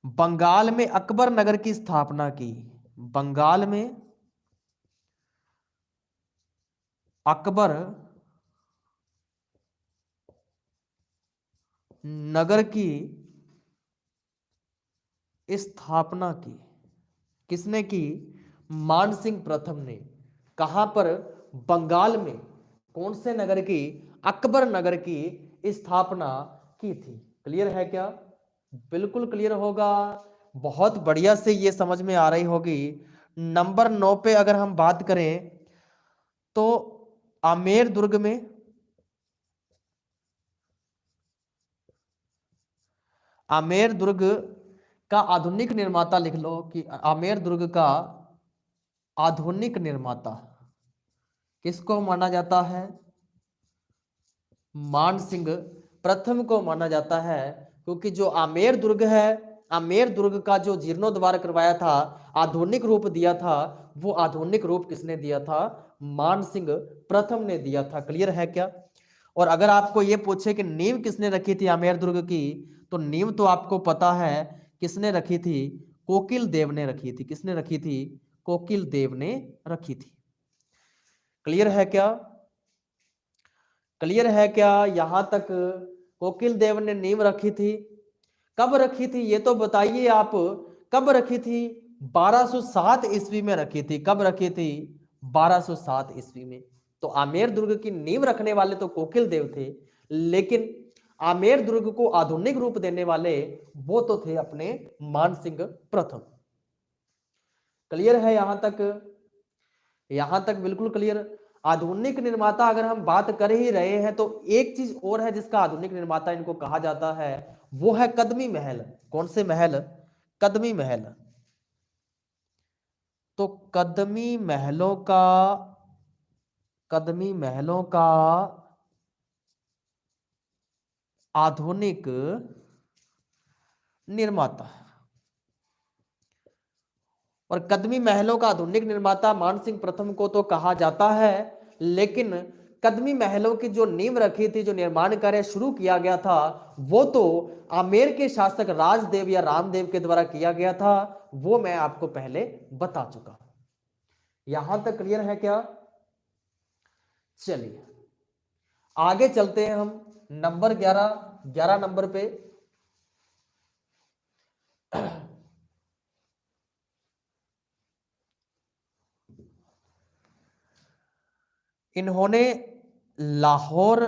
बंगाल में अकबर नगर की स्थापना की। बंगाल में अकबर नगर की स्थापना की। किसने की? मान सिंह प्रथम ने। कहां पर? बंगाल में। कौन से नगर की? अकबर नगर की स्थापना की थी। क्लियर है क्या? बिल्कुल क्लियर होगा। बहुत बढ़िया से ये समझ में आ रही होगी। नंबर 9 पे अगर हम बात करें तो आमेर दुर्ग में, आमेर दुर्ग का आधुनिक निर्माता लिख लो कि आमेर दुर्ग का आधुनिक निर्माता किसको माना जाता है? मान सिंह प्रथम को माना जाता है, क्योंकि जो आमेर दुर्ग है, आमेर दुर्ग का जो जीर्णोद्धार करवाया था, आधुनिक रूप दिया था, वो आधुनिक रूप किसने दिया था? मान सिंह प्रथम ने दिया था। क्लियर है क्या? और अगर आपको ये पूछे कि नींव किसने रखी थी आमेर दुर्ग की, तो नींव तो आपको पता है किसने रखी थी? कोकिल देव ने रखी थी। किसने रखी थी? कोकिल देव ने रखी थी। क्लियर है क्या? क्लियर है क्या? यहां तक कोकिल देव ने नींव रखी थी। कब रखी थी ये तो बताइए आप, कब रखी थी? 1207 ईस्वी में रखी थी। कब रखी थी? 1207 ईस्वी में। तो आमेर दुर्ग की नींव रखने वाले तो कोकिल देव थे, लेकिन आमेर दुर्ग को आधुनिक रूप देने वाले वो तो थे अपने मानसिंह प्रथम। क्लियर है यहां तक? यहां तक बिल्कुल क्लियर। आधुनिक निर्माता अगर हम बात कर ही रहे हैं तो एक चीज और है जिसका आधुनिक निर्माता इनको कहा जाता है, वो है कदमी महल। कौन से महल? कदमी महल। तो कदमी महलों का आधुनिक निर्माता, और कदमी महलों का आधुनिक निर्माता मानसिंह प्रथम को तो कहा जाता है, लेकिन कदमी महलों की जो नींव रखी थी, जो निर्माण कार्य शुरू किया गया था, वो तो आमेर के शासक राजदेव या रामदेव के द्वारा किया गया था। वो मैं आपको पहले बता चुका हूं। यहां तक क्लियर है क्या? चलिए आगे चलते हैं हम नंबर 11 नंबर पे। इन्होंने लाहौर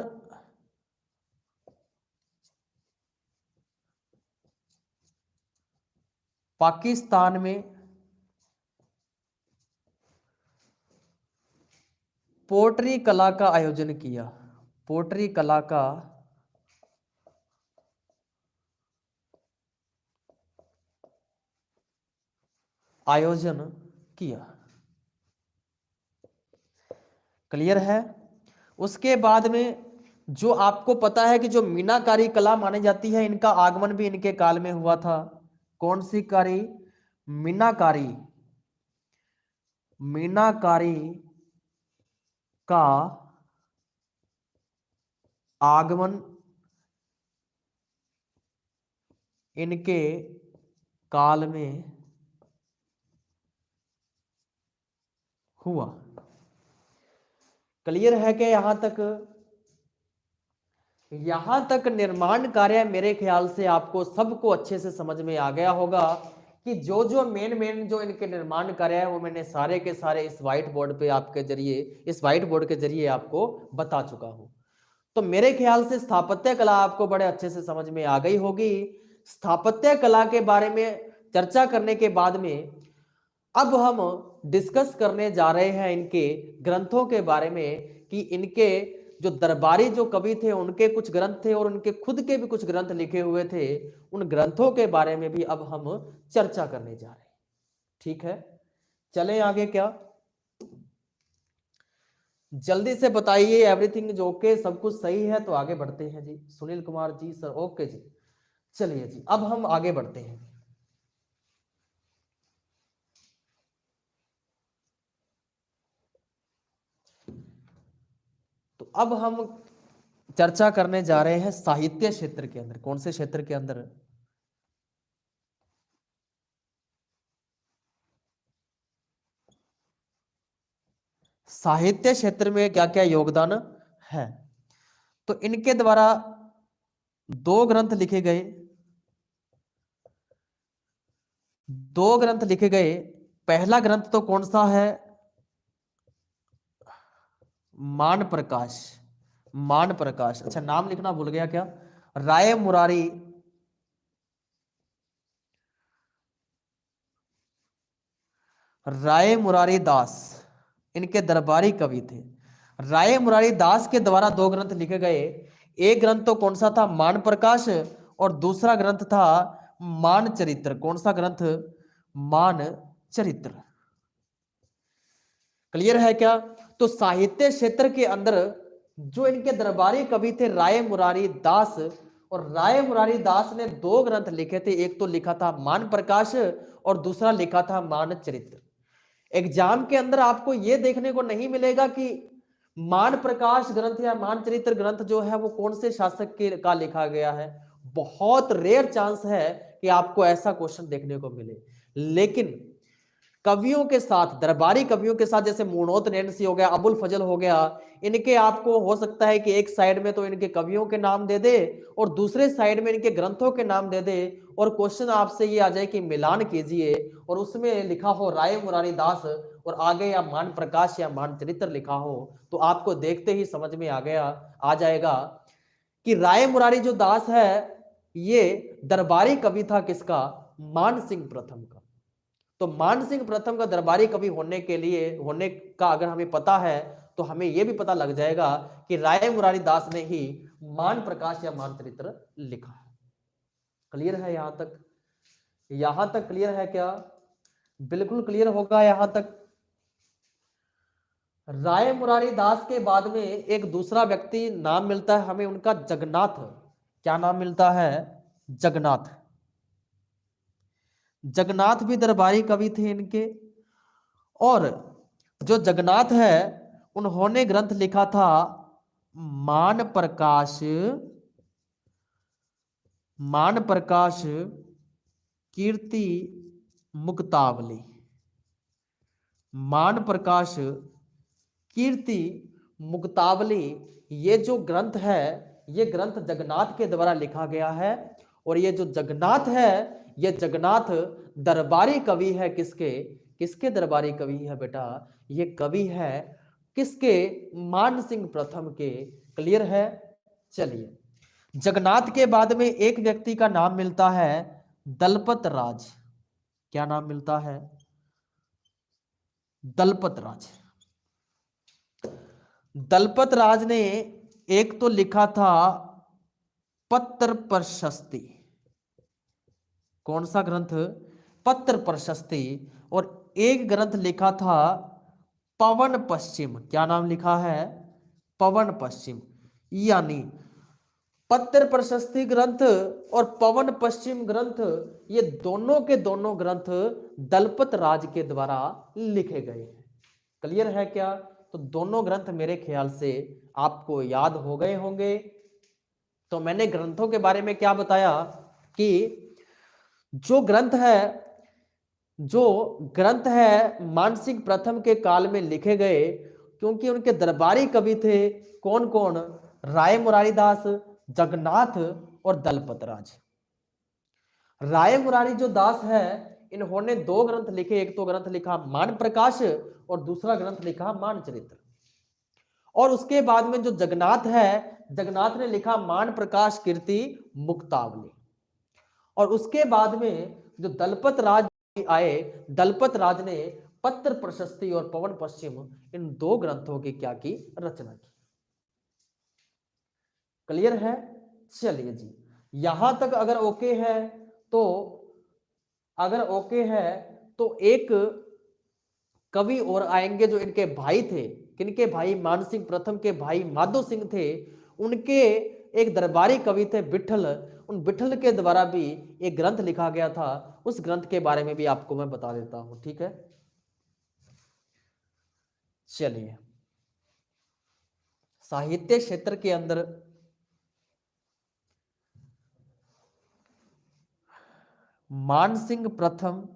पाकिस्तान में पोट्री कला का आयोजन किया। पोट्री कला का आयोजन किया। क्लियर है? उसके बाद में जो आपको पता है कि जो मीनाकारी कला मानी जाती है, इनका आगमन भी इनके काल में हुआ था। कौन सी कारी? मीनाकारी। मीनाकारी का आगमन इनके काल में हुआ। क्लियर है क्या यहां तक? यहां तक निर्माण कार्य मेरे ख्याल से आपको सबको अच्छे से समझ में आ गया होगा कि जो जो मेन जो इनके निर्माण कार्य है वो मैंने सारे के सारे इस व्हाइट बोर्ड पे आपके जरिए, इस व्हाइट बोर्ड के जरिए आपको बता चुका हूं। तो मेरे ख्याल से स्थापत्य कला आपको बड़े अच्छे से समझ में आ गई होगी। स्थापत्य कला के बारे में चर्चा करने के बाद में अब हम डिस्कस करने जा रहे हैं इनके ग्रंथों के बारे में, कि इनके जो दरबारी जो कवि थे उनके कुछ ग्रंथ थे और उनके खुद के भी कुछ ग्रंथ लिखे हुए थे। उन ग्रंथों के बारे में भी अब हम चर्चा करने जा रहे हैं। ठीक है, चलें आगे। क्या जल्दी से बताइए, एवरीथिंग जो ओके, सब कुछ सही है तो आगे बढ़ते हैं जी। सुनील कुमार जी सर ओके जी। चलिए जी अब हम आगे बढ़ते हैं। तो अब हम चर्चा करने जा रहे हैं साहित्य क्षेत्र के अंदर। कौन से क्षेत्र के अंदर? साहित्य क्षेत्र में क्या क्या योगदान है। तो इनके द्वारा दो ग्रंथ लिखे गए। पहला ग्रंथ तो कौन सा है? मान प्रकाश। मान प्रकाश, अच्छा नाम लिखना भूल गया क्या? राय मुरारी। राय मुरारी दास इनके दरबारी कवि थे। राय मुरारी दास के द्वारा दो ग्रंथ लिखे गए। एक ग्रंथ तो कौन सा था? मान प्रकाश, और दूसरा ग्रंथ था मान चरित्र। कौन सा ग्रंथ? मान चरित्र। क्लियर है क्या? तो साहित्य क्षेत्र के अंदर जो इनके दरबारी कवि थे राय मुरारी दास, और राय मुरारी दास ने दो ग्रंथ लिखे थे। एक तो लिखा था मान प्रकाश और दूसरा लिखा था मान चरित्र। एग्जाम के अंदर आपको यह देखने को नहीं मिलेगा कि मान प्रकाश ग्रंथ या मान चरित्र ग्रंथ जो है वो कौन से शासक के का लिखा गया है। बहुत रेयर चांस है कि आपको ऐसा क्वेश्चन देखने को मिले। लेकिन कवियों के साथ, दरबारी कवियों के साथ, जैसे मुनोत नैनसी हो गया, अबुल फजल हो गया, इनके आपको हो सकता है कि एक साइड में तो इनके कवियों के नाम दे दे और दूसरे साइड में इनके ग्रंथों के नाम दे दे, और क्वेश्चन आपसे ये आ जाए कि मिलान कीजिए और उसमें लिखा हो राय मुरारी दास और आगे या मान प्रकाश या मान चरित्र लिखा हो, तो आपको देखते ही समझ में आ जाएगा कि राय मुरारी जो दास है ये दरबारी कवि था किसका? मान सिंह प्रथम का। तो मान सिंह प्रथम का दरबारी कवि होने का अगर हमें पता है तो हमें यह भी पता लग जाएगा कि राय मुरारी दास ने ही मान प्रकाश या मान चरित्र लिखा है। क्लियर है यहां तक? यहां तक क्लियर है क्या? बिल्कुल क्लियर होगा यहां तक। राय मुरारी दास के बाद में एक दूसरा व्यक्ति नाम मिलता है हमें उनका, जगन्नाथ। क्या नाम मिलता है? जगन्नाथ। जगन्नाथ भी दरबारी कवि थे इनके, और जो जगन्नाथ है उन्होंने ग्रंथ लिखा था मान प्रकाश, मान प्रकाश कीर्ति मुक्तावली। मान प्रकाश कीर्ति मुक्तावली, ये जो ग्रंथ है ये ग्रंथ जगन्नाथ के द्वारा लिखा गया है। और ये जो जगन्नाथ है ये जगन्नाथ दरबारी कवि है किसके? किसके दरबारी कवि है बेटा? ये कवि है किसके? मान सिंह प्रथम के। क्लियर है? चलिए, जगन्नाथ के बाद में एक व्यक्ति का नाम मिलता है दलपत राज। क्या नाम मिलता है? दलपत राज। दलपत राज ने एक तो लिखा था पत्र प्रशस्ति। कौन सा ग्रंथ? पत्र प्रशस्ति। और एक ग्रंथ लिखा था पवन पश्चिम। क्या नाम लिखा है? पवन पश्चिम। यानी पत्र प्रशस्ति ग्रंथ और पवन पश्चिम ग्रंथ, ये दोनों के दोनों ग्रंथ दलपत राज के द्वारा लिखे गए हैं। क्लियर है क्या? तो दोनों ग्रंथ मेरे ख्याल से आपको याद हो गए होंगे। तो मैंने ग्रंथों के बारे में क्या बताया कि जो ग्रंथ है मानसिंह प्रथम के काल में लिखे गए, क्योंकि उनके दरबारी कवि थे कौन कौन? राय मुरारी दास, जगन्नाथ और दलपत राज। राय मुरारी जो दास है इन्होंने दो ग्रंथ लिखे, एक तो ग्रंथ लिखा मान प्रकाश और दूसरा ग्रंथ लिखा मान चरित्र। और उसके बाद में जो जगन्नाथ है, जगन्नाथ ने लिखा मान प्रकाश कीर्ति मुक्तावली। और उसके बाद में जो दलपत राज आए, दलपत राज ने पत्र प्रशस्ति और पवन पश्चिम, इन दो ग्रंथों की क्या की? रचना की। क्लियर है? चलिए जी, यहां तक अगर ओके है तो, अगर ओके है तो एक कवि और आएंगे जो इनके भाई थे। किनके भाई? मानसिंह प्रथम के भाई माधो सिंह थे। उनके एक दरबारी कवि थे विठल। उन विठल के द्वारा भी एक ग्रंथ लिखा गया था, उस ग्रंथ के बारे में भी आपको मैं बता देता हूं। ठीक है, चलिए, साहित्य क्षेत्र के अंदर मानसिंह प्रथम,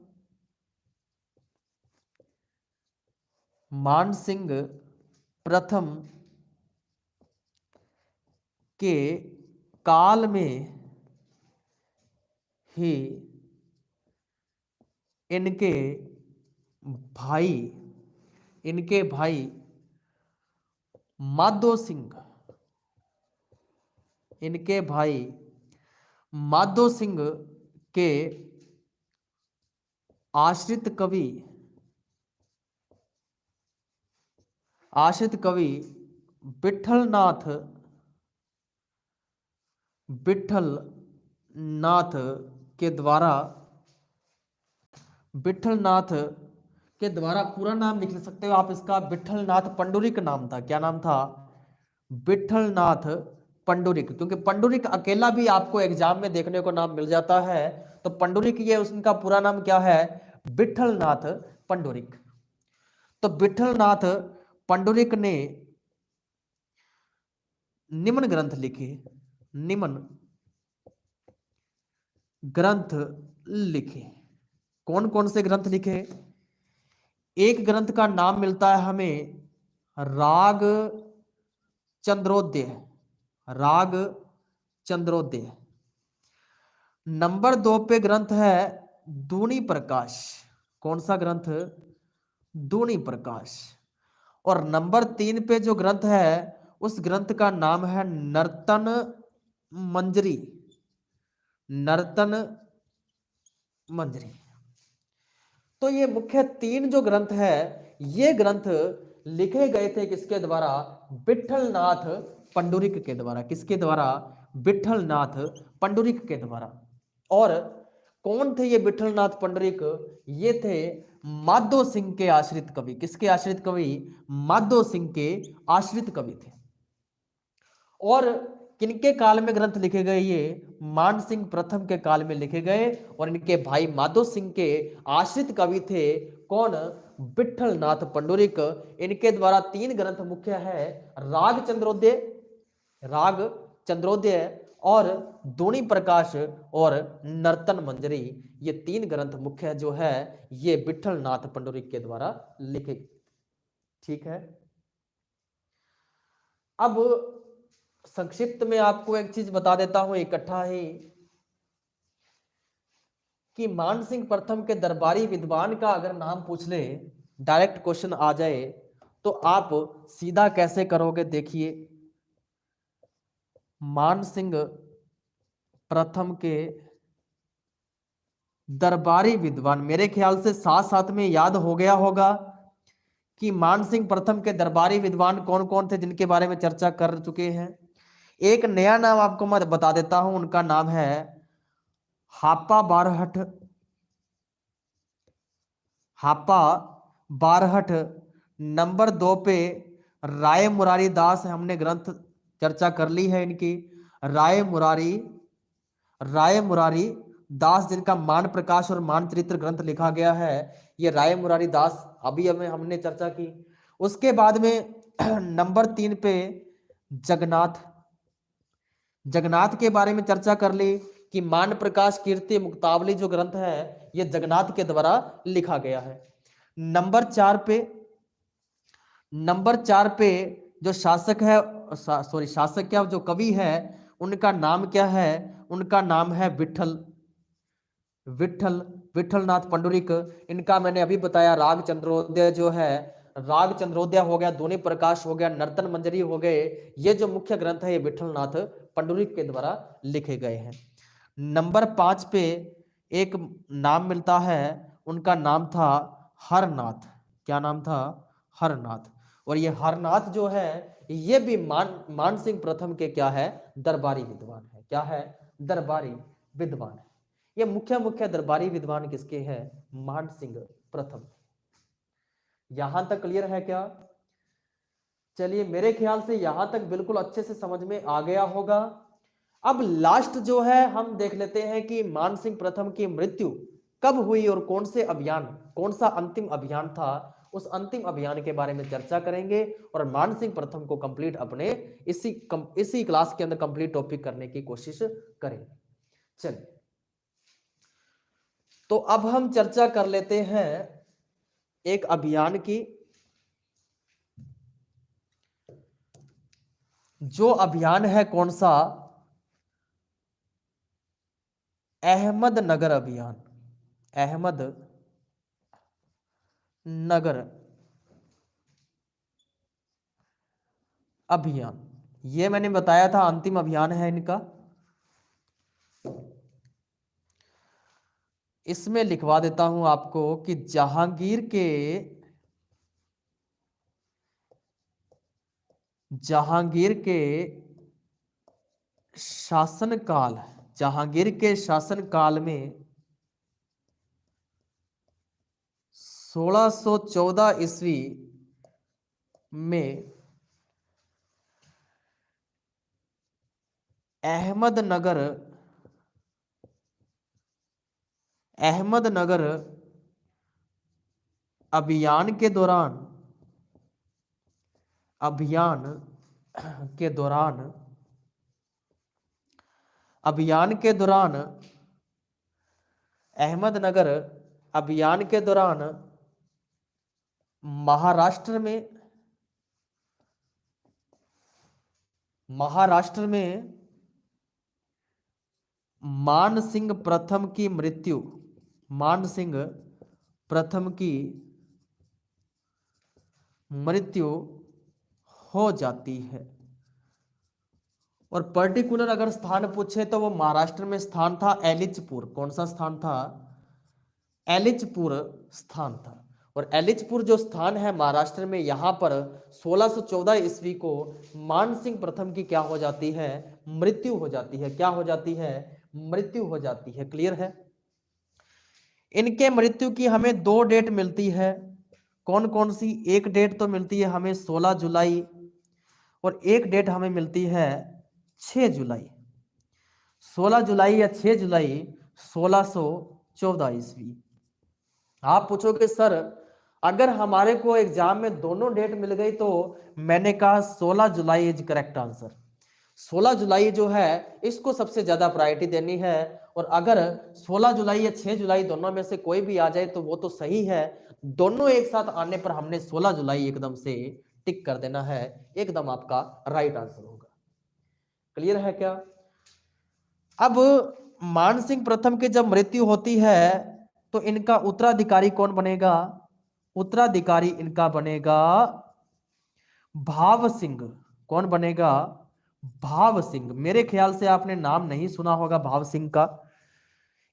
मानसिंह प्रथम के काल में ही इनके भाई, इनके भाई माधो सिंह, इनके भाई माधो सिंह के आश्रित कवि, आश्रित कवि विठलनाथ, विठलनाथ के द्वारा, विठलनाथ के द्वारा, पूरा नाम लिख सकते हो आप इसका, विठलनाथ पंडुरिक नाम था। क्या नाम था? विठलनाथ पंडुरिक। क्योंकि पंडुरिक अकेला भी आपको एग्जाम में देखने को नाम मिल जाता है, तो पंडुरिक ये उनका पूरा नाम क्या है? विठलनाथ पंडुरिक। तो विठलनाथ पंडुरिक ने निम्न ग्रंथ लिखे, निम्न ग्रंथ लिखे। कौन कौन से ग्रंथ लिखे? एक ग्रंथ का नाम मिलता है हमें राग चंद्रोदय, राग चंद्रोदय। नंबर 2 पे ग्रंथ है दूनी प्रकाश। कौन सा ग्रंथ? दूनी प्रकाश। और नंबर 3 पे जो ग्रंथ है उस ग्रंथ का नाम है नर्तन मंजरी, नर्तन मंजरी। तो ये मुख्य 3 जो ग्रंथ है, ये ग्रंथ लिखे गए थे किसके द्वारा? विट्ठलनाथ पंडुरिक के द्वारा। किसके द्वारा? विट्ठलनाथ पंडुरिक के द्वारा। और कौन थे ये विट्ठलनाथ पंडुरिक? ये थे माधो सिंह के आश्रित कवि। किसके आश्रित कवि? माधो सिंह के आश्रित कवि थे। और किनके काल में ग्रंथ लिखे गए? ये मान सिंह प्रथम के काल में लिखे गए। और इनके भाई माधो सिंह के आश्रित कवि थे कौन? विट्ठलनाथ पंडुरिक। इनके द्वारा 3 ग्रंथ मुख्य है, राग चंद्रोदय, राग चंद्रोदय और दूनी प्रकाश और नर्तन मंजरी। ये 3 ग्रंथ मुख्य जो है ये विट्ठलनाथ पंडुरिक के द्वारा लिखे। ठीक है। अब संक्षिप्त में आपको एक चीज बता देता हूं इकट्ठा ही, कि मान सिंह प्रथम के दरबारी विद्वान का अगर नाम पूछ ले, डायरेक्ट क्वेश्चन आ जाए, तो आप सीधा कैसे करोगे? देखिए, मान सिंह प्रथम के दरबारी विद्वान, मेरे ख्याल से साथ साथ में याद हो गया होगा कि मान सिंह प्रथम के दरबारी विद्वान कौन कौन थे जिनके बारे में चर्चा कर चुके हैं। एक नया नाम आपको मैं बता देता हूं, उनका नाम है हापा बारहट, हापा बारहट। नंबर 2 पे राय मुरारी दास, हमने ग्रंथ चर्चा कर ली है इनकी। राय मुरारी, राय मुरारी दास, जिनका मान प्रकाश और मान चरित्र ग्रंथ लिखा गया है, ये राय मुरारी दास अभी हमें हमने चर्चा की। उसके बाद में नंबर 3 पे जगन्नाथ, जगन्नाथ के बारे में चर्चा कर ली कि मान प्रकाश कीर्ति मुक्तावली जो ग्रंथ है ये जगन्नाथ के द्वारा लिखा गया है। नंबर 4 पे, नंबर 4 पे जो शासक है, सॉरी शासक क्या, जो कवि है उनका नाम क्या है? उनका नाम है विट्ठल, विट्ठल, विट्ठलनाथ पंडुरिक। इनका मैंने अभी बताया राग चंद्रोदय जो है, राग चंद्रोदय हो गया, दूनी प्रकाश हो गया, नर्तन मंजरी हो गए, ये जो मुख्य ग्रंथ है ये विट्ठलनाथ पंडुरिक के द्वारा लिखे गए हैं। नंबर 5 पे एक नाम मिलता है, उनका नाम था हरनाथ। क्या नाम था? हरनाथ। और ये हरनाथ जो है ये भी मान सिंह प्रथम के क्या है? दरबारी विद्वान है। क्या है? दरबारी विद्वान है। ये मुख्य मुख्य दरबारी विद्वान किसके हैं? मान सिंह प्रथम। यहां तक क्लियर है क्या? चलिए, मेरे ख्याल से यहां तक बिल्कुल अच्छे से समझ में आ गया होगा। अब लास्ट जो है हम देख लेते हैं कि मान सिंह प्रथम की मृत्यु कब हुई और कौन से अभियान, कौन सा अंतिम अभियान था, उस अंतिम अभियान के बारे में चर्चा करेंगे और मान सिंह प्रथम को कंप्लीट अपने इसी क्लास के अंदर कंप्लीट टॉपिक करने की कोशिश करेंगे। चलिए, तो अब हम चर्चा कर लेते हैं एक अभियान की, जो अभियान है कौन सा? अहमदनगर अभियान, अहमदनगर अभियान। ये मैंने बताया था अंतिम अभियान है इनका। इसमें लिखवा देता हूं आपको कि जहांगीर के शासनकाल, जहांगीर के शासनकाल में 1614 ईस्वी में अहमदनगर, अहमदनगर अभियान के दौरान, अभियान के दौरान, अभियान के दौरान अहमदनगर अभियान के दौरान महाराष्ट्र में मान सिंह प्रथम की मृत्यु, मान सिंह प्रथम की मृत्यु हो जाती है। और पर्टिकुलर अगर स्थान पूछे तो वो महाराष्ट्र में स्थान था एलिचपुर। कौन सा स्थान था? एलिचपुर स्थान था। और एलिचपुर जो स्थान है महाराष्ट्र में, यहां पर 1614 ईस्वी को मान सिंह प्रथम की क्या हो जाती है? मृत्यु हो जाती है। क्या हो जाती है? मृत्यु हो जाती है। क्लियर है? इनके मृत्यु की हमें दो डेट मिलती है। कौन कौन सी? एक डेट तो मिलती है हमें 16 जुलाई और एक डेट हमें मिलती है 6 जुलाई। 16 जुलाई या 6 जुलाई 1614 ईस्वी। आप पूछोगे सर अगर हमारे को एग्जाम में दोनों डेट मिल गई तो मैंने कहा 16 जुलाई इज करेक्ट आंसर। 16 जुलाई जो है इसको सबसे ज्यादा प्रायोरिटी देनी है। और अगर 16 जुलाई या 6 जुलाई दोनों में से कोई भी आ जाए तो वो तो सही है। दोनों एक साथ आने पर हमने 16 जुलाई एकदम से टिक कर देना है। एकदम आपका राइट आंसर होगा। क्लियर है क्या? अब मान सिंह प्रथम की जब मृत्यु होती है तो इनका उत्तराधिकारी कौन बनेगा? उत्तराधिकारी इनका बनेगा भाव सिंह। कौन बनेगा? भाव सिंह। मेरे ख्याल से आपने नाम नहीं सुना होगा भाव सिंह का।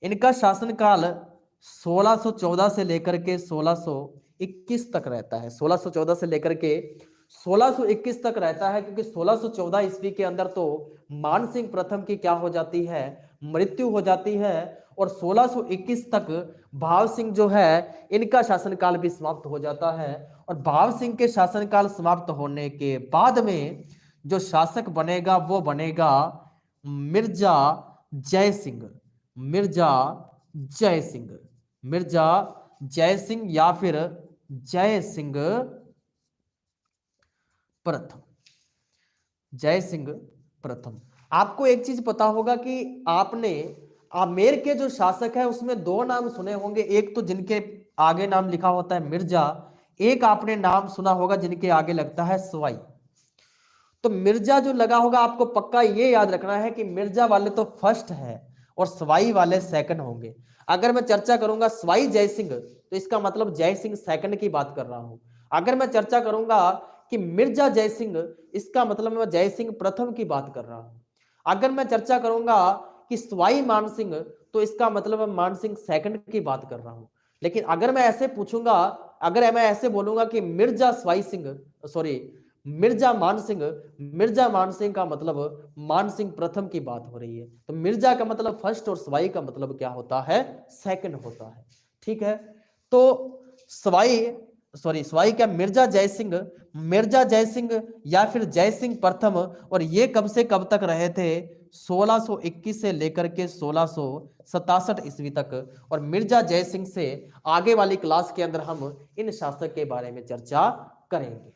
इनका शासनकाल 1614 से लेकर के 1621 तक रहता है। 1614 से लेकर के 1621 तक रहता है, क्योंकि 1614 ईस्वी के अंदर तो मान सिंह प्रथम की क्या हो जाती है? मृत्यु हो जाती है। और 1621 तक भाव सिंह जो है इनका शासनकाल भी समाप्त हो जाता है। और भाव सिंह के शासनकाल समाप्त होने के बाद में जो शासक बनेगा वो बनेगा मिर्जा जय सिंह। मिर्जा जय सिंह। मिर्जा जय सिंह या फिर जय सिंह प्रथम। जय सिंह प्रथम। आपको एक चीज पता होगा कि आपने आमेर के जो शासक है उसमें दो नाम सुने होंगे। एक तो जिनके आगे नाम लिखा होता है मिर्जा, एक आपने नाम सुना होगा जिनके आगे लगता है सवाई। तो मिर्जा जो लगा होगा आपको पक्का ये याद रखना है कि मिर्जा वाले तो फर्स्ट है और सवाई वाले सेकंड होंगे। अगर मैं चर्चा करूंगा सवाई जय सिंह तो इसका मतलब जय सिंह सेकंड की बात कर रहा हूं। अगर मैं चर्चा करूंगा कि मिर्जा जय सिंह, इसका मतलब मैं जय सिंह प्रथम की बात कर रहा हूं। अगर मैं चर्चा करूंगा कि सवाई मान सिंह तो इसका मतलब मैं मान सिंह सेकंड की बात कर रहा हूं। लेकिन अगर मैं ऐसे पूछूंगा, अगर मैं ऐसे बोलूंगा कि मिर्जा सवाई सिंह, सॉरी मिर्जा मान सिंह, मिर्जा मान सिंह का मतलब मान सिंह प्रथम की बात हो रही है। तो मिर्जा का मतलब फर्स्ट और सवाई का मतलब क्या होता है? सेकंड होता है। ठीक है? तो सवाई क्या मिर्जा जय सिंह, मिर्जा जय सिंह या फिर जय सिंह प्रथम। और ये कब से कब तक रहे थे? 1621 से लेकर के 1667 ईस्वी तक। और मिर्जा जय सिंह से आगे वाली क्लास के अंदर हम इन शासक के बारे में चर्चा करेंगे।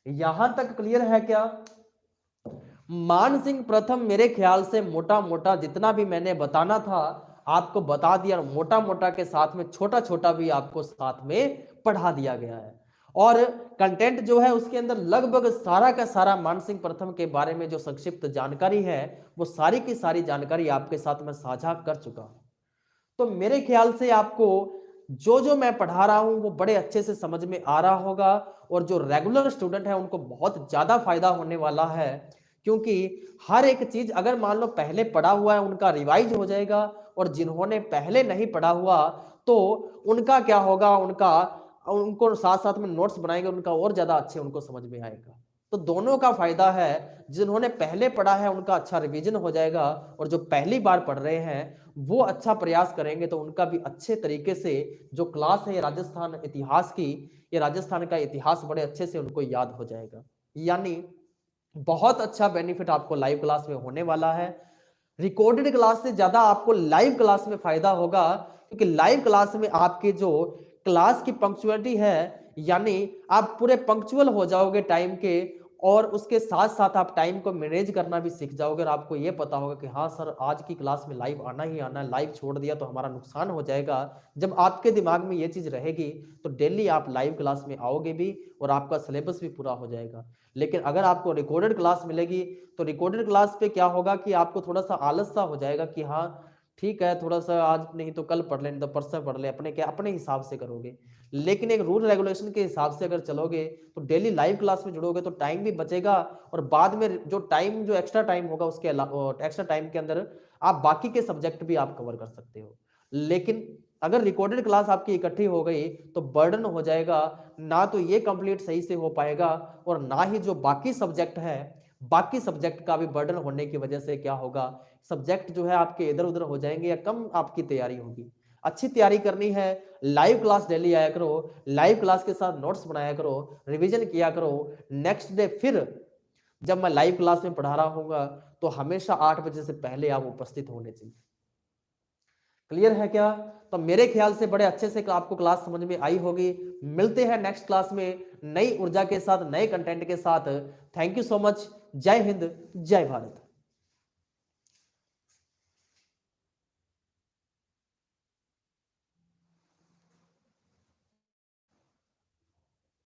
यहां तक क्लियर है क्या? मान सिंह प्रथम मेरे ख्याल से मोटा मोटा जितना भी मैंने बताना था आपको बता दिया। मोटा मोटा के साथ में छोटा छोटा भी आपको साथ में पढ़ा दिया गया है। और कंटेंट जो है उसके अंदर लगभग सारा का सारा मान सिंह प्रथम के बारे में जो संक्षिप्त जानकारी है वो सारी की सारी जानकारी आपके साथ में साझा कर चुका हूं। तो मेरे ख्याल से आपको जो मैं पढ़ा रहा हूं वो बड़े अच्छे से समझ में आ रहा होगा। और जो रेगुलर स्टूडेंट है उनको बहुत ज्यादा फायदा होने वाला है, क्योंकि हर एक चीज अगर मान लो पहले पढ़ा हुआ है उनका रिवाइज हो जाएगा। और जिन्होंने पहले नहीं पढ़ा हुआ तो उनका क्या होगा, उनको साथ साथ में नोट्स बनाएंगे, उनका और ज्यादा अच्छे उनको समझ में आएगा। तो दोनों का फायदा है। जिन्होंने पहले पढ़ा है उनका अच्छा रिवीजन हो जाएगा, और जो पहली बार पढ़ रहे हैं वो अच्छा प्रयास करेंगे तो उनका भी अच्छे तरीके से जो क्लास है राजस्थान इतिहास की, ये राजस्थान का इतिहास बड़े अच्छे से उनको याद हो जाएगा। यानी बहुत अच्छा बेनिफिट आपको लाइव क्लास में होने वाला है। रिकॉर्डेड क्लास से ज्यादा आपको लाइव क्लास में फायदा होगा, क्योंकि लाइव क्लास में आपके जो क्लास की पंक्चुअलिटी है, यानी आप पूरे पंक्चुअल हो जाओगे टाइम के। और उसके साथ साथ आप टाइम को मैनेज करना भी सीख जाओगे और आपको ये पता होगा कि हाँ सर आज की क्लास में लाइव आना ही आना है, लाइव छोड़ दिया तो हमारा नुकसान हो जाएगा। जब आपके दिमाग में ये चीज रहेगी तो डेली आप लाइव क्लास में आओगे भी और आपका सिलेबस भी पूरा हो जाएगा। लेकिन अगर आपको रिकॉर्डेड क्लास मिलेगी तो रिकॉर्डेड क्लास पे क्या होगा कि आपको थोड़ा सा आलस सा हो जाएगा कि हाँ ठीक है थोड़ा सा आज नहीं तो कल पढ़ ले, नहीं तो परसों पढ़ ले, अपने क्या अपने हिसाब से करोगे। लेकिन एक रूल रेगुलेशन के हिसाब से अगर चलोगे तो डेली लाइव क्लास में जुड़ोगे तो टाइम भी बचेगा और बाद में जो एक्स्ट्रा टाइम होगा उसके एक्स्ट्रा टाइम के अंदर आप बाकी के सब्जेक्ट भी आप कवर कर सकते हो। लेकिन अगर रिकॉर्डेड क्लास आपकी इकट्ठी हो गई तो बर्डन हो जाएगा, ना तो ये कंप्लीट सही से हो पाएगा और ना ही जो बाकी सब्जेक्ट है बाकी सब्जेक्ट का भी बर्डन होने की वजह से क्या होगा, सब्जेक्ट जो है आपके इधर उधर हो जाएंगे या कम आपकी तैयारी होगी। अच्छी तैयारी करनी है, लाइव क्लास डेली आया करो, लाइव क्लास के साथ नोट्स बनाया करो, रिवीजन किया करो। नेक्स्ट डे फिर जब मैं लाइव क्लास में पढ़ा रहा हूँगा तो हमेशा 8 बजे से पहले आप उपस्थित होने चाहिए। क्लियर है क्या? तो मेरे ख्याल से बड़े अच्छे से आपको क्लास समझ में आई होगी। मिलते हैं नेक्स्ट क्लास में नई ऊर्जा के साथ, नए कंटेंट के साथ। Thank you so much. जय हिंद, जय भारत।